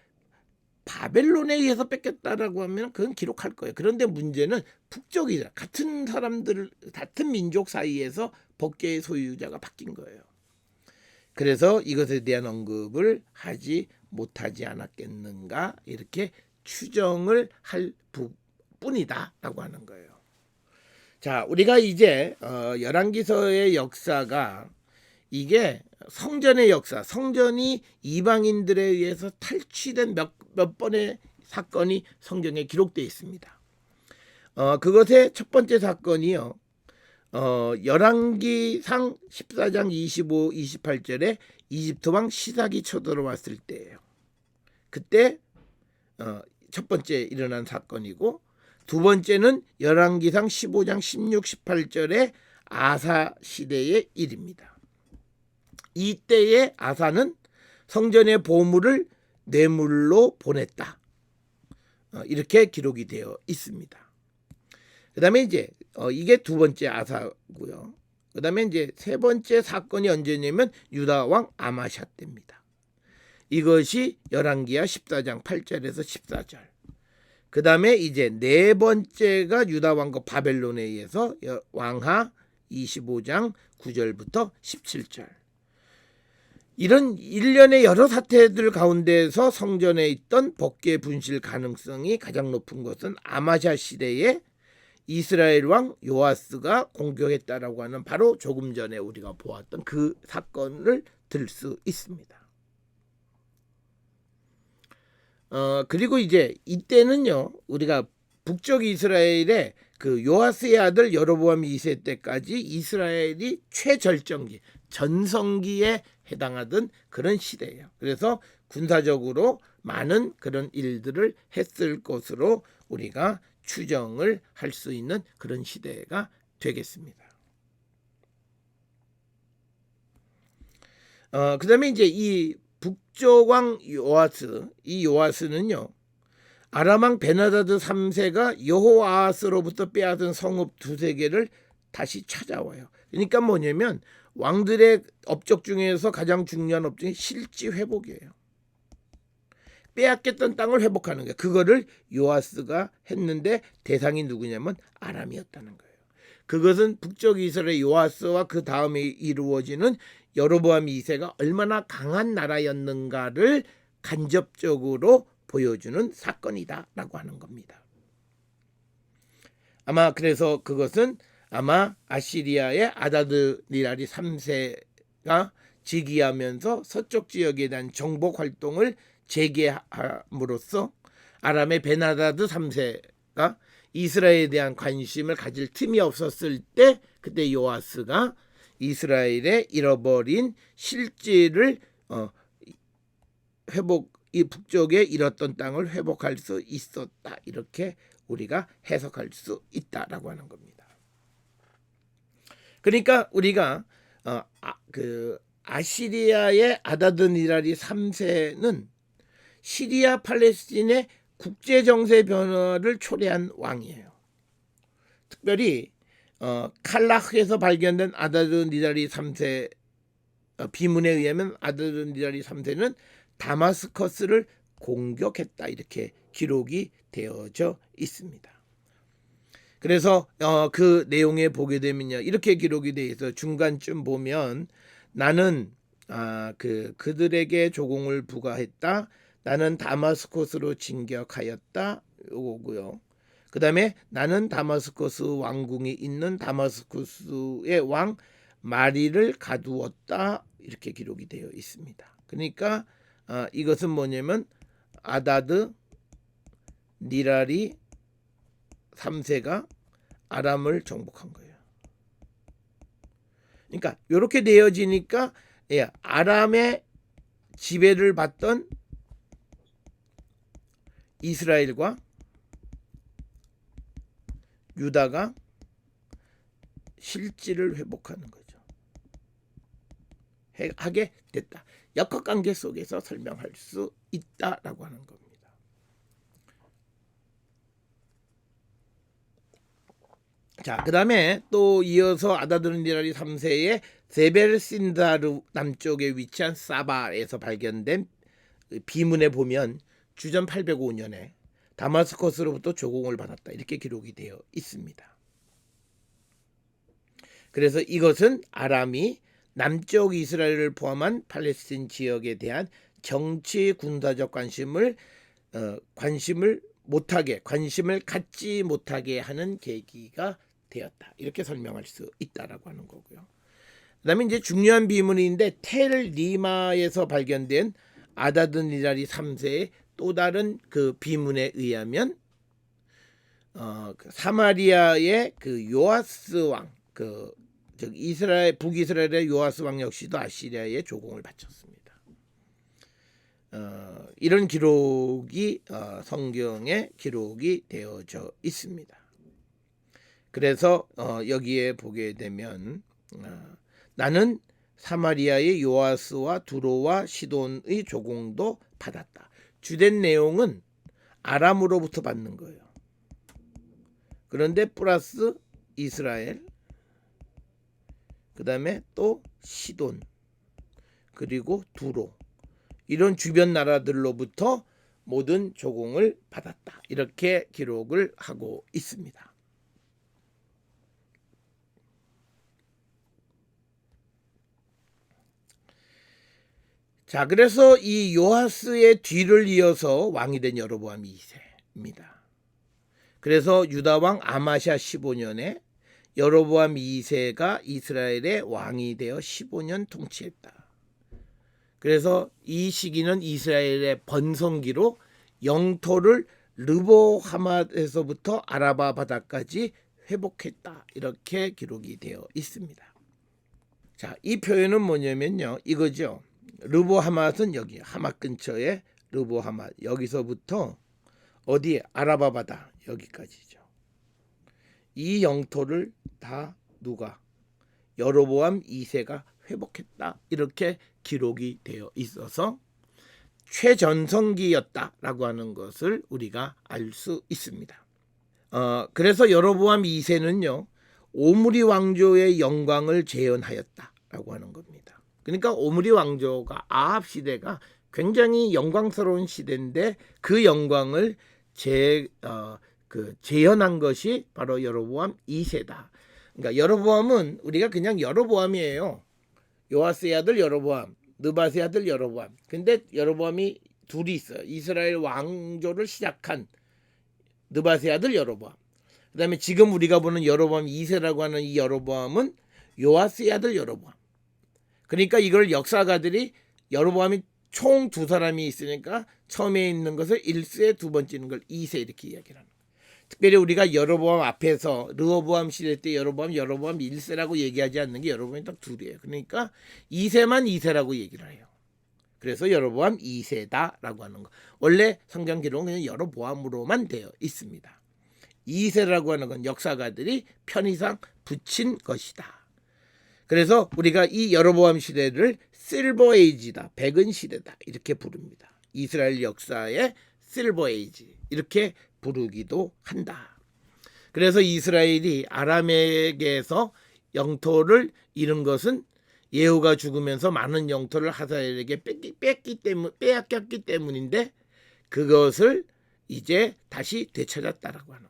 바벨론에 의해서 뺏겼다라고 하면 그건 기록할 거예요. 그런데 문제는 북쪽이다. 같은 사람들, 같은 민족 사이에서 법궤의 소유자가 바뀐 거예요. 그래서 이것에 대한 언급을 하지 못하지 않았겠는가 이렇게 추정을 할 뿐이다라고 하는 거예요. 자, 우리가 이제 열왕기서의 역사가 이게 성전의 역사, 성전이 이방인들에 의해서 탈취된 몇 번의 사건이 성경에 기록되어 있습니다. 그것의 첫 번째 사건이요. 열왕기상 14장 25, 28절에 이집트 왕 시삭이 쳐들어왔을 때예요. 그때 첫 번째 일어난 사건이고, 두 번째는 열왕기상 15장 16, 18절에 아사 시대의 일입니다. 이때의 아사는 성전의 보물을 뇌물로 보냈다. 이렇게 기록이 되어 있습니다. 그 다음에 이제 이게 두 번째 아사고요. 그 다음에 이제 세 번째 사건이 언제냐면 유다 왕 아마샤 때입니다. 이것이 열왕기하 14장 8절에서 14절. 그 다음에 이제 네 번째가 유다 왕국 바벨론에 의해서 왕하 25장 9절부터 17절. 이런 일련의 여러 사태들 가운데서 성전에 있던 법궤 분실 가능성이 가장 높은 것은 아마샤 시대에 이스라엘 왕 요아스가 공격했다라고 하는 바로 조금 전에 우리가 보았던 그 사건을 들 수 있습니다. 그리고 이제 이때는요, 우리가 북쪽 이스라엘의 그 요아스의 아들 여로보암 2세 때까지 이스라엘이 최절정기, 전성기에 해당하던 그런 시대예요. 그래서 군사적으로 많은 그런 일들을 했을 것으로 우리가 추정을 할 수 있는 그런 시대가 되겠습니다. 그 다음에 이제 이 북쪽 왕 요아스, 이 요아스는요, 아람왕 베나다드 3세가 여호아하스로부터 빼앗은 성읍 두세 개를 다시 찾아와요. 그러니까 뭐냐면 왕들의 업적 중에서 가장 중요한 업적이 실지 회복이에요. 빼앗겼던 땅을 회복하는 거예요. 그거를 요아스가 했는데 대상이 누구냐면 아람이었다는 거예요. 그것은 북쪽 이스라엘 요아스와 그 다음에 이루어지는 여로보암 2세가 얼마나 강한 나라였는가를 간접적으로 보여주는 사건이다라고 하는 겁니다. 아마 그래서 그것은 아마 아시리아의 아다드니라리 3세가 즉위하면서 서쪽 지역에 대한 정복 활동을 재개함으로써 아람의 베나다드 3세가 이스라엘에 대한 관심을 가질 틈이 없었을 때 그때 요아스가 이스라엘의 잃어버린 실지를 이 북쪽에 잃었던 땅을 회복할 수 있었다. 이렇게 우리가 해석할 수 있다라고 하는 겁니다. 그러니까 우리가 아시리아의 아다드니라리 3세는 시리아 팔레스틴의 국제 정세 변화를 초래한 왕이에요. 특별히 칼라흐에서 발견된 아다드니라리 3세 비문에 의하면 아다드니라리 3세는 다마스커스를 공격했다 이렇게 기록이 되어져 있습니다. 그래서 그 내용에 보게 되면요 이렇게 기록이 되어 있어. 중간쯤 보면 나는 그들에게 조공을 부과했다. 나는 다마스코스로 진격하였다. 요거고요. 그 다음에 나는 다마스코스 왕궁이 있는 다마스코스의 왕 마리를 가두었다. 이렇게 기록이 되어 있습니다. 그러니까 이것은 뭐냐면 아다드 니라리 3세가 아람을 정복한 거예요. 그러니까 이렇게 되어지니까 아람의 지배를 받던 이스라엘과 유다가 실지를 회복하는 거죠. 하게 됐다. 역학관계 속에서 설명할 수 있다라고 하는 겁니다. 자, 그 다음에 또 이어서 아다드니라리 3세의 세베르신다르 남쪽에 위치한 사바에서 발견된 비문에 보면 주전 805년에 다마스커스로부터 조공을 받았다 이렇게 기록이 되어 있습니다. 그래서 이것은 아람이 남쪽 이스라엘을 포함한 팔레스틴 지역에 대한 정치 군사적 관심을 갖지 못하게 하는 계기가 되었다. 이렇게 설명할 수 있다라고 하는 거고요. 그다음에 이제 중요한 비문인데 텔 리마에서 발견된 아다드니라리 3세의 또 다른 그 비문에 의하면 사마리아의 그 요아스 왕, 즉 북이스라엘의 요아스 왕 역시도 아시리아의 조공을 바쳤습니다. 이런 기록이 성경에 기록이 되어져 있습니다. 그래서 여기에 보게 되면 나는 사마리아의 요아스와 두로와 시돈의 조공도 받았다. 주된 내용은 아람으로부터 받는 거예요. 그런데 플러스 이스라엘, 그 다음에 또 시돈, 그리고 두로 이런 주변 나라들로부터 모든 조공을 받았다. 이렇게 기록을 하고 있습니다. 자, 그래서 이 요아스의 뒤를 이어서 왕이 된 여로보암 2세입니다. 그래서 유다 왕 아마샤 15년에 여로보암 2세가 이스라엘의 왕이 되어 15년 통치했다. 그래서 이 시기는 이스라엘의 번성기로 영토를 르보하맛에서부터 아라바 바다까지 회복했다. 이렇게 기록이 되어 있습니다. 자, 이 표현은 뭐냐면요. 이거죠. 르보하맛은 여기 하맛 근처에 르보하맛 여기서부터 어디에 아라바 바다 여기까지죠. 이 영토를 다 누가 여로보암 2세가 회복했다. 이렇게 기록이 되어 있어서 최전성기였다라고 하는 것을 우리가 알 수 있습니다. 그래서 여로보암 2세는요. 오므리 왕조의 영광을 재현하였다. 시대라고 하는 겁니다. 그러니까 오므리 왕조가 아합 시대가 굉장히 영광스러운 시대인데 그 영광을 재현한 것이 바로 여로보암 2세다. 그러니까 여로보암은 우리가 그냥 여로보암이에요. 요아스의 아들 여로보암, 느밧의 아들 여로보암. 근데 여로보암이 둘이 있어요. 이스라엘 왕조를 시작한 느밧의 아들 여로보암. 그다음에 지금 우리가 보는 여로보암 2세라고 하는 이 여로보암은 요아스의 아들 여로보암. 그러니까 이걸 역사가들이 여로보암이 총 두 사람이 있으니까 처음에 있는 것을 1세, 두 번째 있는 걸 2세 이렇게 이야기를 하는 거예요. 특별히 우리가 여로보암 앞에서 르호보암 시대 때 여로보암 1세라고 얘기하지 않는 게 여로보암이 딱 둘이에요. 그러니까 2세만 2세라고 얘기를 해요. 그래서 여로보암 2세다라고 하는 거. 원래 성경 기록은 그냥 여로보암으로만 되어 있습니다. 2세라고 하는 건 역사가들이 편의상 붙인 것이다. 그래서 우리가 이 여로보암 시대를 실버 에이지다, 백은 시대다 이렇게 부릅니다. 이스라엘 역사의 실버 에이지 이렇게 부르기도 한다. 그래서 이스라엘이 아람에게서 영토를 잃은 것은 예후가 죽으면서 많은 영토를 하사엘에게 빼앗겼기 때문인데 그것을 이제 다시 되찾았다라고 하는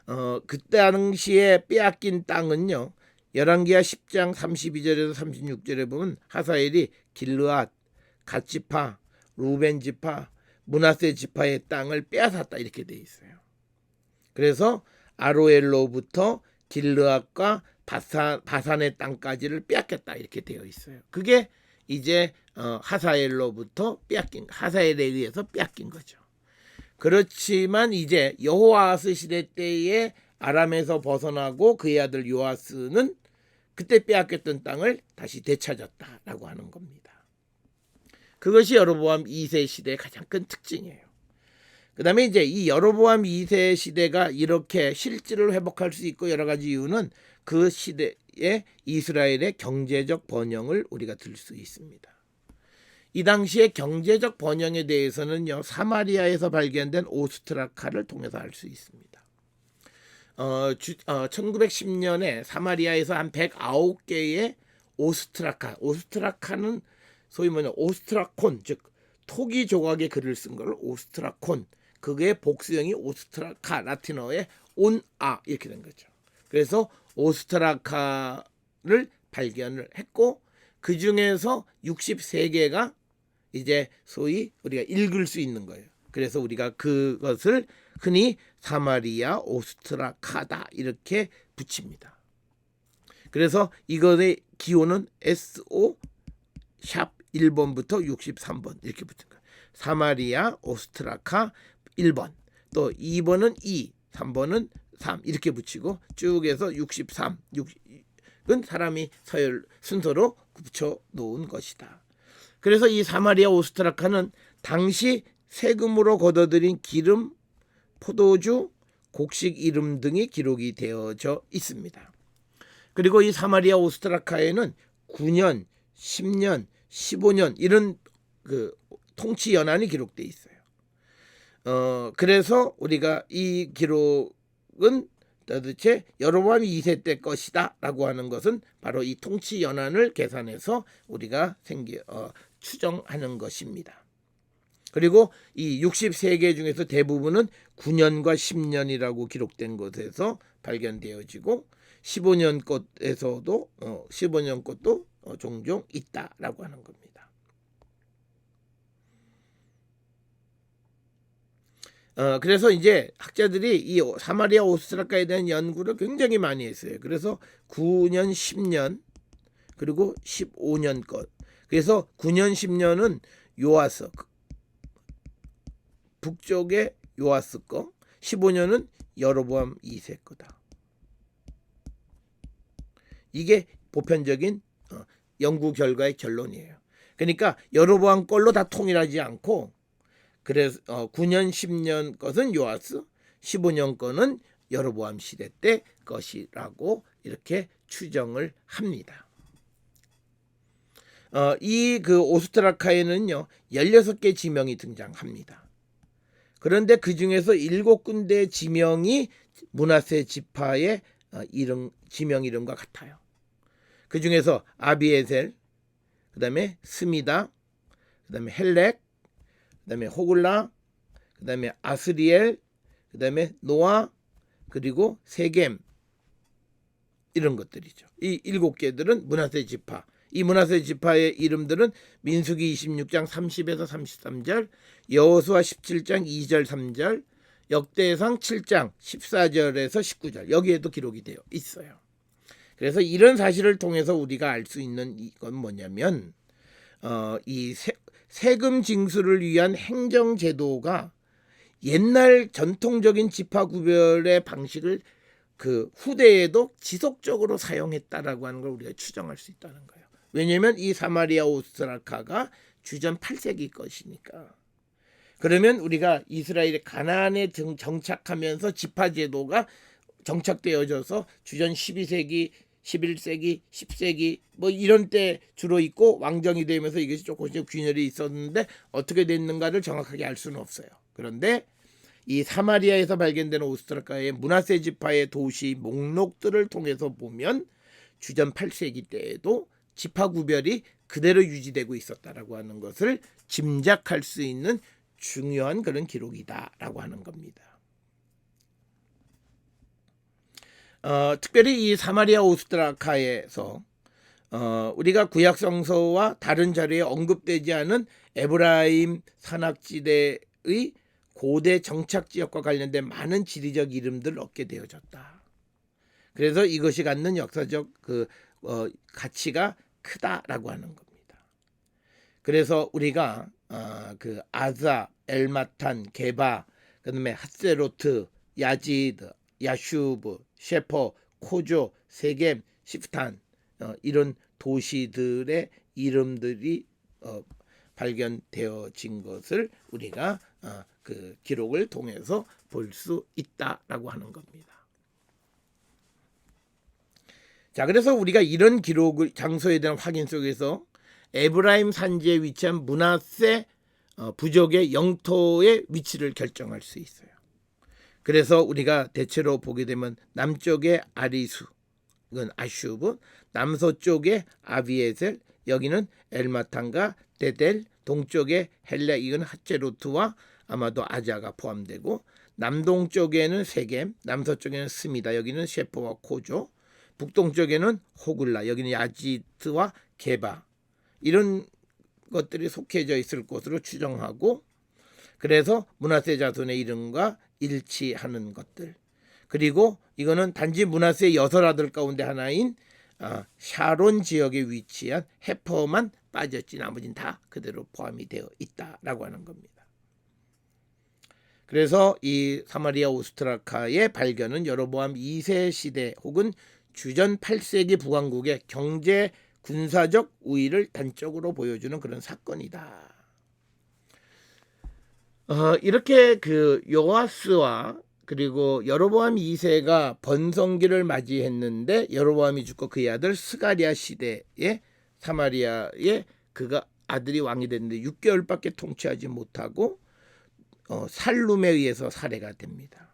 거예요. 그때 당시에 빼앗긴 땅은요. 열왕기하 10장 32절에서 36절에 보면 하사엘이 길르앗, 갓지파, 루벤 지파, 므낫세 지파의 땅을 빼앗았다 이렇게 돼 있어요. 그래서 아로엘로부터 길르앗과 바산의 땅까지를 빼앗겼다 이렇게 되어 있어요. 그게 이제 하사엘로부터 하사엘에 의해서 빼앗긴 거죠. 그렇지만 이제 여호아스 시대 때에 아람에서 벗어나고 그의 아들 요아스는 그때 빼앗겼던 땅을 다시 되찾았다라고 하는 겁니다. 그것이 여로보암 2세 시대의 가장 큰 특징이에요. 그 다음에 이제 이 여로보암 2세 시대가 이렇게 실질을 회복할 수 있고 여러 가지 이유는 그 시대의 이스라엘의 경제적 번영을 우리가 들 수 있습니다. 이 당시의 경제적 번영에 대해서는요, 사마리아에서 발견된 오스트라카를 통해서 알 수 있습니다. 1910년에 사마리아에서 한 109개의 오스트라카는 소위 오스트라콘, 즉 토기 조각의 글을 쓴 걸 오스트라콘, 그게 복수형이 오스트라카, 라틴어의 온아 이렇게 된 거죠. 그래서 오스트라카를 발견을 했고 그 중에서 63개가 이제 소위 우리가 읽을 수 있는 거예요. 그래서 우리가 그것을 흔히 사마리아 오스트라카다 이렇게 붙입니다. 그래서 이것의 기호는 SO 샵 1번부터 63번 이렇게 붙은 거예요. 사마리아 오스트라카 1번, 또 2번은 2, 3번은 3 이렇게 붙이고 쭉 해서 63, 60은 사람이 서열 순서로 붙여 놓은 것이다. 그래서 이 사마리아 오스트라카는 당시 세금으로 걷어들인 기름, 포도주, 곡식 이름 등이 기록이 되어져 있습니다. 그리고 이 사마리아 오스트라카에는 9년, 10년, 15년 이런 그 통치 연한이 기록되어 있어요. 그래서 우리가 이 기록은 도대체 여로보암 2세 때 것이다 라고 하는 것은 바로 이 통치 연한을 계산해서 우리가 추정하는 것입니다. 그리고 이 63개 중에서 대부분은 9년과 10년이라고 기록된 것에서 발견되어지고 15년 것에서도 15년 것도 종종 있다라고 하는 겁니다. 그래서 이제 학자들이 이 사마리아 오스트라카에 대한 연구를 굉장히 많이 했어요. 그래서 9년, 10년 그리고 15년 것. 그래서 9년, 10년은 요아스 북쪽의 요아스 거, 15년은 여로보암 2세 거다. 이게 보편적인 연구 결과의 결론이에요. 그러니까 여로보암 걸로 다 통일하지 않고 그래서 9년 10년 것은 요아스, 15년 거는 여로보암 시대 때 것이라고 이렇게 추정을 합니다. 이 그 오스트라카에는요 16개 지명이 등장합니다. 그런데 그 중에서 7군데 지명이 므낫세 지파의 지명 이름과 같아요. 그 중에서 아비에셀, 그 다음에 스미다, 그 다음에 헬렉, 그 다음에 호글라, 그 다음에 아스리엘, 그 다음에 노아, 그리고 세겜, 이런 것들이죠. 이 7개들은 므낫세 지파. 이 므낫세 지파의 이름들은 민수기 26장 30에서 33절, 여호수아 17장 2절 3절, 역대상 7장 14절에서 19절, 여기에도 기록이 되어 있어요. 그래서 이런 사실을 통해서 우리가 알 수 있는 이건 뭐냐면 이 세금 징수를 위한 행정 제도가 옛날 전통적인 지파 구별의 방식을 그 후대에도 지속적으로 사용했다라고 하는 걸 우리가 추정할 수 있다는 거예요. 왜냐하면 이 사마리아 오스트라카가 주전 8세기 것이니까. 그러면 우리가 이스라엘의 가나안에 정착하면서 지파 제도가 정착되어져서 주전 12세기, 11세기, 10세기 뭐 이런 때 주로 있고 왕정이 되면서 이것이 조금씩 균열이 있었는데 어떻게 됐는가를 정확하게 알 수는 없어요. 그런데 이 사마리아에서 발견된 오스트라카의 므낫세 지파의 도시 목록들을 통해서 보면 주전 8세기 때에도 지파 구별이 그대로 유지되고 있었다라고 하는 것을 짐작할 수 있는 중요한 그런 기록이다라고 하는 겁니다. 특별히 이 사마리아 오스트라카에서 우리가 구약 성서와 다른 자료에 언급되지 않은 에브라임 산악지대의 고대 정착 지역과 관련된 많은 지리적 이름들을 얻게 되어졌다. 그래서 이것이 갖는 역사적 가치가 크다라고 하는 겁니다. 그래서 우리가 그 아자, 엘마탄, 게바, 그다음에 핫세로트, 야지드, 야슈브, 셰퍼, 코조, 세겜, 시프탄 이런 도시들의 이름들이 발견되어진 것을 우리가 그 기록을 통해서 볼 수 있다라고 하는 겁니다. 자, 그래서 우리가 이런 기록을 장소에 대한 확인 속에서 에브라임 산지에 위치한 므낫세 부족의 영토의 위치를 결정할 수 있어요. 그래서 우리가 대체로 보게 되면 남쪽에 아리수, 이건 아슈브, 남서쪽에 아비에셀, 여기는 엘마탄과 데델, 동쪽에 헬레, 이건 핫제로트와 아마도 아자가 포함되고, 남동쪽에는 세겜, 남서쪽에는 스미다, 여기는 셰퍼와 코조, 북동쪽에는 호글라, 여기는 야지트와 게바, 이런 것들이 속해져 있을 것으로 추정하고, 그래서 므낫세 자손의 이름과 일치하는 것들, 그리고 이거는 단지 므낫세의 6아들 가운데 하나인 샤론 지역에 위치한 헤퍼만 빠졌지 나머지는 다 그대로 포함이 되어 있다라고 하는 겁니다. 그래서 이 사마리아 오스트라카의 발견은 여로보암 2세 시대 혹은 주전 8세기 북왕국의 경제 군사적 우위를 단적으로 보여주는 그런 사건이다. 이렇게 그 요아스와 그리고 여로보암 2세가 번성기를 맞이했는데, 여로보암이 죽고 그의 아들 스가랴 시대에 사마리아에 그가 아들이 왕이 됐는데 6개월밖에 통치하지 못하고 살룸에 의해서 살해가 됩니다.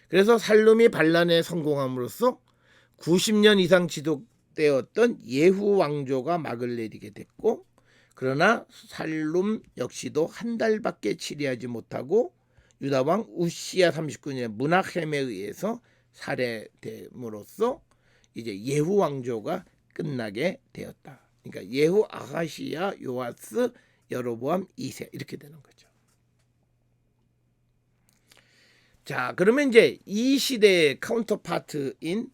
그래서 살룸이 반란에 성공함으로써 90년 이상 지속되었던 예후 왕조가 막을 내리게 됐고, 그러나 살룸 역시도 한 달밖에 치리하지 못하고 유다왕 우시야 39년 므낫셈에 의해서 살해됨으로써 이제 예후 왕조가 끝나게 되었다. 그러니까 예후, 아하시야, 요아스, 여로보암 2세 이렇게 되는 거죠. 자, 그러면 이제 이 시대의 카운터파트인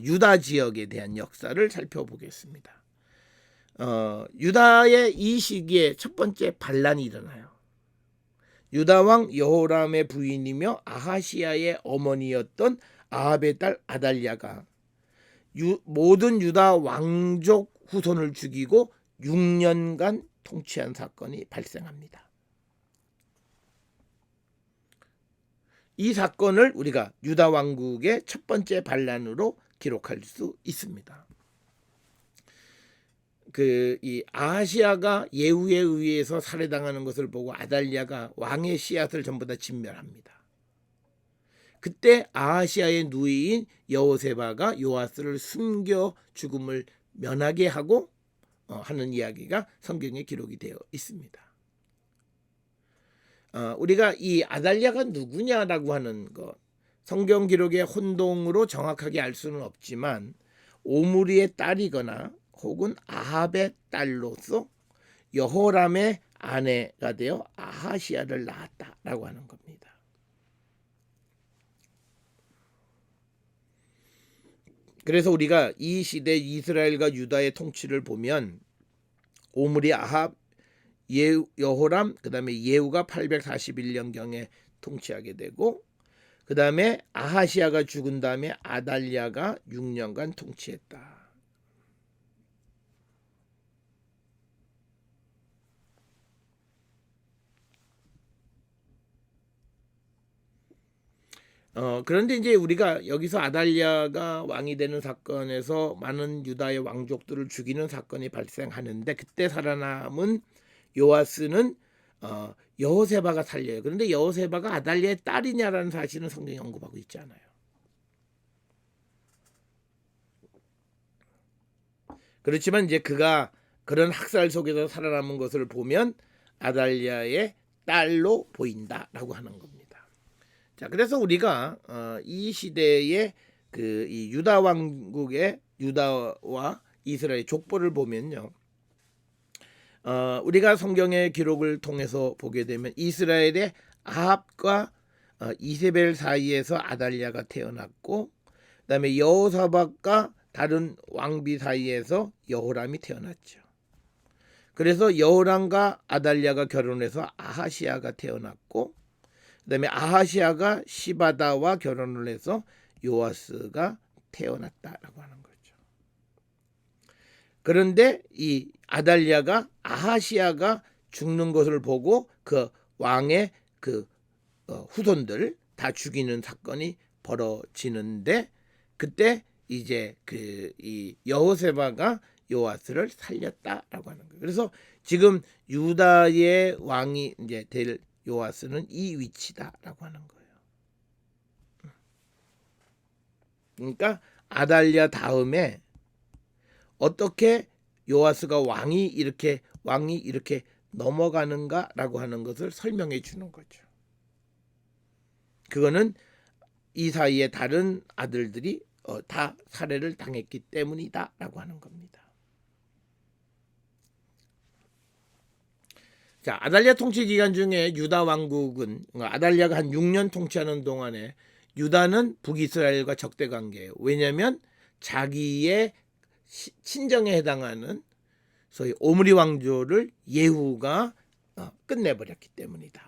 유다 지역에 대한 역사를 살펴보겠습니다. 유다의 이 시기에 첫 번째 반란이 일어나요. 유다왕 여호람의 부인이며 아하시야의 어머니였던 아합의 딸 아달랴가 모든 유다 왕족 후손을 죽이고 6년간 통치한 사건이 발생합니다. 이 사건을 우리가 유다 왕국의 첫 번째 반란으로 기록할 수 있습니다. 이 아하시야가 예후에 의해서 살해당하는 것을 보고 아달랴가 왕의 씨앗을 전부 다 진멸합니다. 그때 아하시아의 누이인 여호세바가 요아스를 숨겨 죽음을 면하게 하고 하는 이야기가 성경에 기록이 되어 있습니다. 우리가 이 아달랴가 누구냐라고 하는 것, 성경 기록의 혼동으로 정확하게 알 수는 없지만 오므리의 딸이거나 혹은 아합의 딸로서 여호람의 아내가 되어 아하시아를 낳았다라고 하는 겁니다. 그래서 우리가 이 시대 이스라엘과 유다의 통치를 보면 오므리, 아합, 여호람, 그 다음에 예후가 841년경에 통치하게 되고, 그 다음에 아하시아가 죽은 다음에 아달랴가 6년간 통치했다. 그런데 이제 우리가 여기서 아달랴가 왕이 되는 사건에서 많은 유다의 왕족들을 죽이는 사건이 발생하는데, 그때 살아남은 요아스는 여호세바가 살려요. 그런데 여호세바가 아달랴의 딸이냐라는 사실은 성경이 언급하고 있지 않아요. 그렇지만 이제 그가 그런 학살 속에서 살아남은 것을 보면 아달랴의 딸로 보인다라고 하는 겁니다. 자, 그래서 우리가 이 시대의 이 유다 왕국의 유다와 이스라엘 족보를 보면요, 우리가 성경의 기록을 통해서 보게 되면 이스라엘의 아합과 이세벨 사이에서 아달랴가 태어났고, 그다음에 여호사밧과 다른 왕비 사이에서 여호람이 태어났죠. 그래서 여호람과 아달랴가 결혼해서 아하시아가 태어났고, 그다음에 아하시아가 시바다와 결혼을 해서 요아스가 태어났다라고 하는 거죠. 그런데 이 아달랴가 아하시아가 죽는 것을 보고 그 왕의 후손들 다 죽이는 사건이 벌어지는데, 그때 이제 이 여호세바가 요아스를 살렸다라고 하는 거예요. 그래서 지금 유다의 왕이 이제 될 요아스는 이 위치다라고 하는 거예요. 그러니까 아달랴 다음에 어떻게 요아스가 왕이 이렇게 넘어가는가라고 하는 것을 설명해 주는 거죠. 그거는 이 사이에 다른 아들들이 다 살해를 당했기 때문이다라고 하는 겁니다. 자, 아달랴 통치 기간 중에 유다 왕국은, 아달랴가 한 6년 통치하는 동안에 유다는 북이스라엘과 적대 관계예요. 왜냐하면 자기의 친정에 해당하는 소위 오므리 왕조를 예후가 끝내버렸기 때문이다.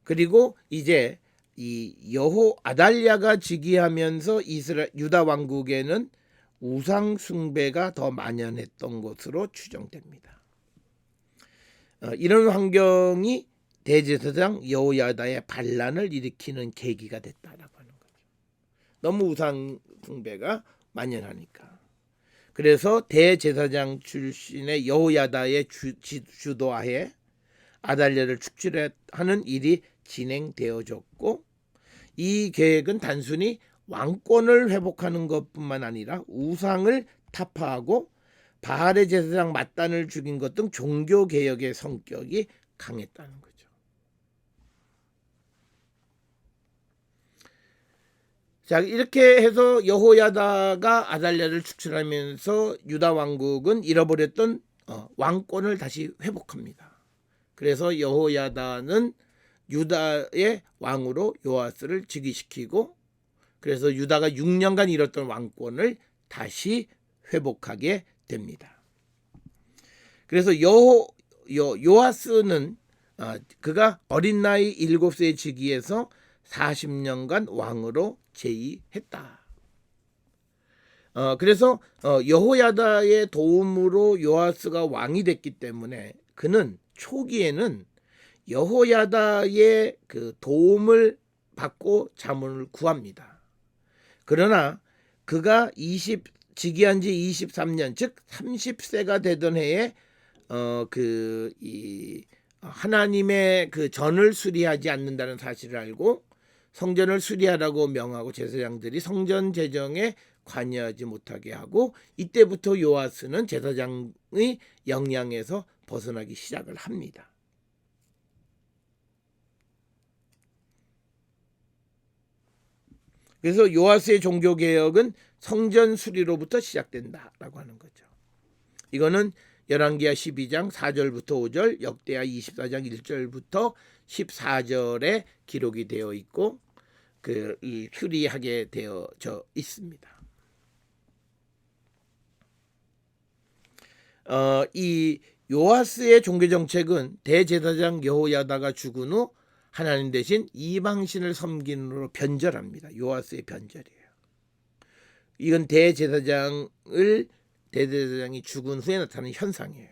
그리고 이제 이 아달랴가 즉위하면서 유다 왕국에는 우상 숭배가 더 만연했던 것으로 추정됩니다. 이런 환경이 대제사장 여호야다의 반란을 일으키는 계기가 됐다라고 하는 거죠. 너무 우상 숭배가 만연하니까. 그래서 대제사장 출신의 여호야다의 주도하에 아달랴를 축출하는 일이 진행되어졌고, 이 계획은 단순히 왕권을 회복하는 것뿐만 아니라 우상을 타파하고 바알의 제사장 맏단을 죽인 것 등 종교 개혁의 성격이 강했다는 거죠. 자, 이렇게 해서 여호야다가 아달랴를 축출하면서 유다 왕국은 잃어버렸던 왕권을 다시 회복합니다. 그래서 여호야다는 유다의 왕으로 요아스를 즉위시키고, 그래서 유다가 6년간 잃었던 왕권을 다시 회복하게 됩니다. 그래서 요아스는 그가 어린 나이 7세에 즉위해서 40년간 왕으로 재위했다. 그래서 여호야다의 도움으로 요아스가 왕이 됐기 때문에 그는 초기에는 여호야다의 도움을 받고 자문을 구합니다. 그러나 그가 즉위한 지 23년, 즉 30세가 되던 해에 하나님의 전을 수리하지 않는다는 사실을 알고 성전을 수리하라고 명하고 제사장들이 성전 재정에 관여하지 못하게 하고, 이때부터 요아스는 제사장의 영향에서 벗어나기 시작을 합니다. 그래서 요아스의 종교개혁은 성전 수리로부터 시작된다라고 하는 거죠. 이거는 열왕기하 12장 4절부터 5절, 역대하 24장 1절부터 14절에 기록이 되어 있고 이 추리하게 되어져 있습니다. 이 요아스의 종교 정책은 대제사장 여호야다가 죽은 후 하나님 대신 이방신을 섬기는으로 변절합니다. 요아스의 변절이에요. 이건 대제사장이 죽은 후에 나타나는 현상이에요.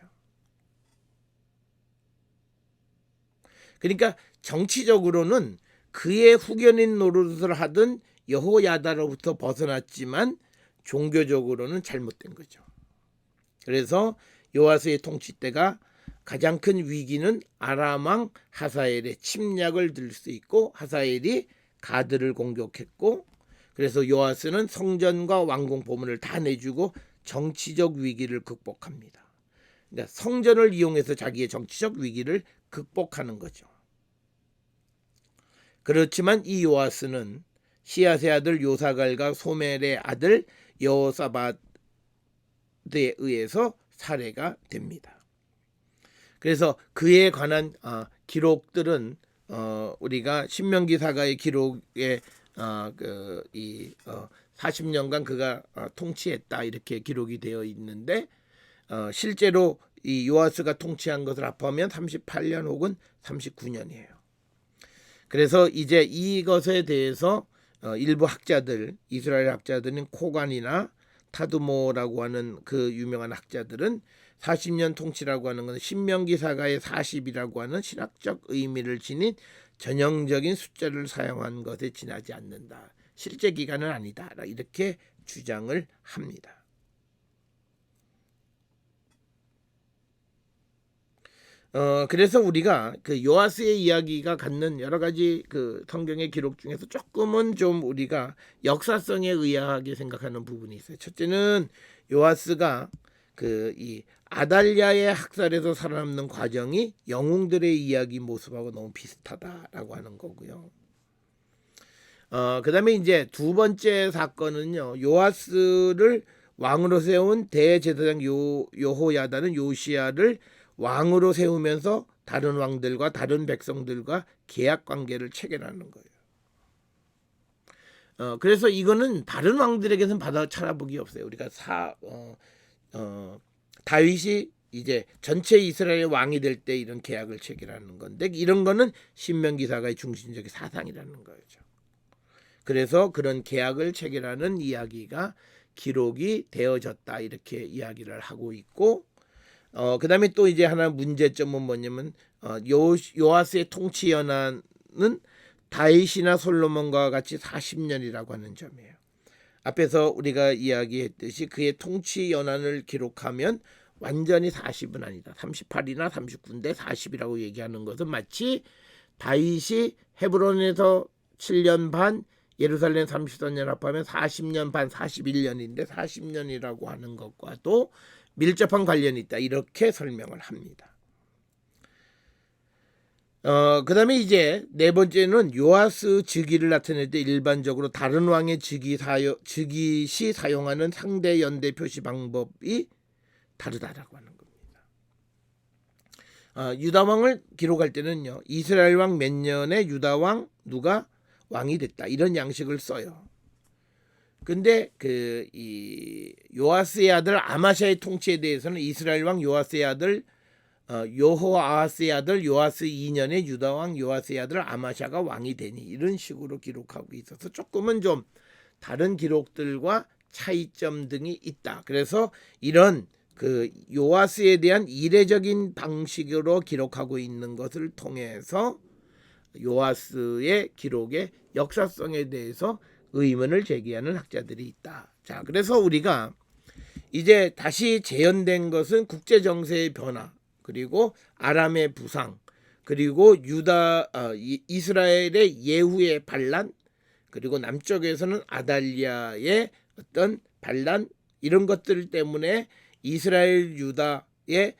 그러니까 정치적으로는 그의 후견인 노릇을 하던 여호야다로부터 벗어났지만 종교적으로는 잘못된 거죠. 그래서 요아스의 통치 때가 가장 큰 위기는 아람 왕 하사엘의 침략을 들 수 있고, 하사엘이 가드를 공격했고, 그래서 요아스는 성전과 왕궁 보물을 다 내주고 정치적 위기를 극복합니다. 그러니까 성전을 이용해서 자기의 정치적 위기를 극복하는 거죠. 그렇지만 이 요아스는 시앗의 아들 요사갈과 소멜의 아들 여호사밧에 의해서 살해가 됩니다. 그래서 그에 관한 기록들은 우리가 신명기사가의 기록에 40년간 그가 통치했다 이렇게 기록이 되어 있는데, 실제로 이 요아스가 통치한 것을 합하면 38년 혹은 39년이에요. 그래서 이제 이것에 대해서 일부 학자들, 이스라엘 학자들은 코간이나 타두모라고 하는 그 유명한 학자들은 40년 통치라고 하는 것은 신명기사가의 40이라고 하는 신학적 의미를 지닌 전형적인 숫자를 사용한 것에 지나지 않는다. 실제 기간은 아니다. 이렇게 주장을 합니다. 그래서 우리가 그 요아스의 이야기가 갖는 여러 가지 그 성경의 기록 중에서 조금은 좀 우리가 역사성에 의아하게 생각하는 부분이 있어요. 첫째는 요아스가 이 아달랴의 학살에서 살아남는 과정이 영웅들의 이야기 모습하고 너무 비슷하다라고 하는 거고요. 그다음에 이제 두 번째 사건은요, 요아스를 왕으로 세운 대제사장 여호야다는 요시야를 왕으로 세우면서 다른 왕들과 다른 백성들과 계약 관계를 체결하는 거예요. 그래서 이거는 다른 왕들에게는 받아 찾아보기 없어요. 우리가 다윗이 이제 전체 이스라엘 왕이 될 때 이런 계약을 체결하는 건데, 이런 거는 신명기사가의 중심적인 사상이라는 거죠. 그래서 그런 계약을 체결하는 이야기가 기록이 되어졌다 이렇게 이야기를 하고 있고, 그 다음에 또 이제 하나 문제점은 뭐냐면 요아스의 통치 연한은 다윗이나 솔로몬과 같이 40년이라고 하는 점이에요. 앞에서 우리가 이야기했듯이 그의 통치 연한을 기록하면 완전히 40은 아니다. 38이나 39인데 40이라고 얘기하는 것은 마치 다윗이 헤브론에서 7년 반, 예루살렘 34년 합하면 40년 반, 41년인데 40년이라고 하는 것과도 밀접한 관련이 있다. 이렇게 설명을 합니다. 그 다음에 이제 네 번째는 요아스 즉위를 나타낼 때 일반적으로 다른 왕의 즉위 시 사용하는 상대 연대 표시 방법이 다르다라고 하는 겁니다. 유다 왕을 기록할 때는요, 이스라엘 왕 몇 년에 유다 왕 누가 왕이 됐다 이런 양식을 써요. 근데 이 요아스의 아들 아마샤의 통치에 대해서는 이스라엘 왕 요아스의 아들 여호아하스의 아들 요아스 2년에 유다 왕 요아스의 아들 아마샤가 왕이 되니, 이런 식으로 기록하고 있어서 조금은 좀 다른 기록들과 차이점 등이 있다. 그래서 이런 요아스에 대한 이례적인 방식으로 기록하고 있는 것을 통해서 요아스의 기록의 역사성에 대해서 의문을 제기하는 학자들이 있다. 자, 그래서 우리가 이제 다시 재현된 것은 국제 정세의 변화, 그리고 아람의 부상, 그리고 이스라엘의 예후의 반란, 그리고 남쪽에서는 아달리아의 어떤 반란, 이런 것들 때문에 이스라엘 유다의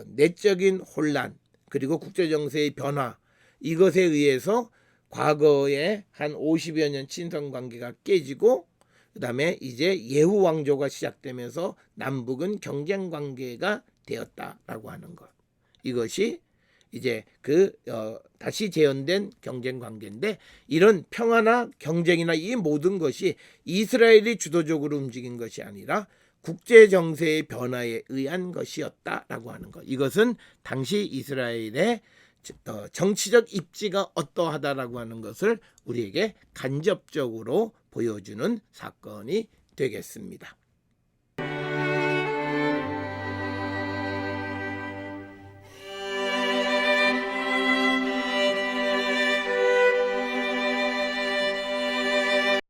내적인 혼란, 그리고 국제 정세의 변화, 이것에 의해서 과거에 한 50여 년 친선 관계가 깨지고, 그다음에 이제 예후 왕조가 시작되면서 남북은 경쟁 관계가 되었다라고 하는 것. 이것이 이제 다시 재현된 경쟁 관계인데, 이런 평화나 경쟁이나 이 모든 것이 이스라엘이 주도적으로 움직인 것이 아니라 국제 정세의 변화에 의한 것이었다라고 하는 것. 이것은 당시 이스라엘의 정치적 입지가 어떠하다라고 하는 것을 우리에게 간접적으로 보여주는 사건이 되겠습니다.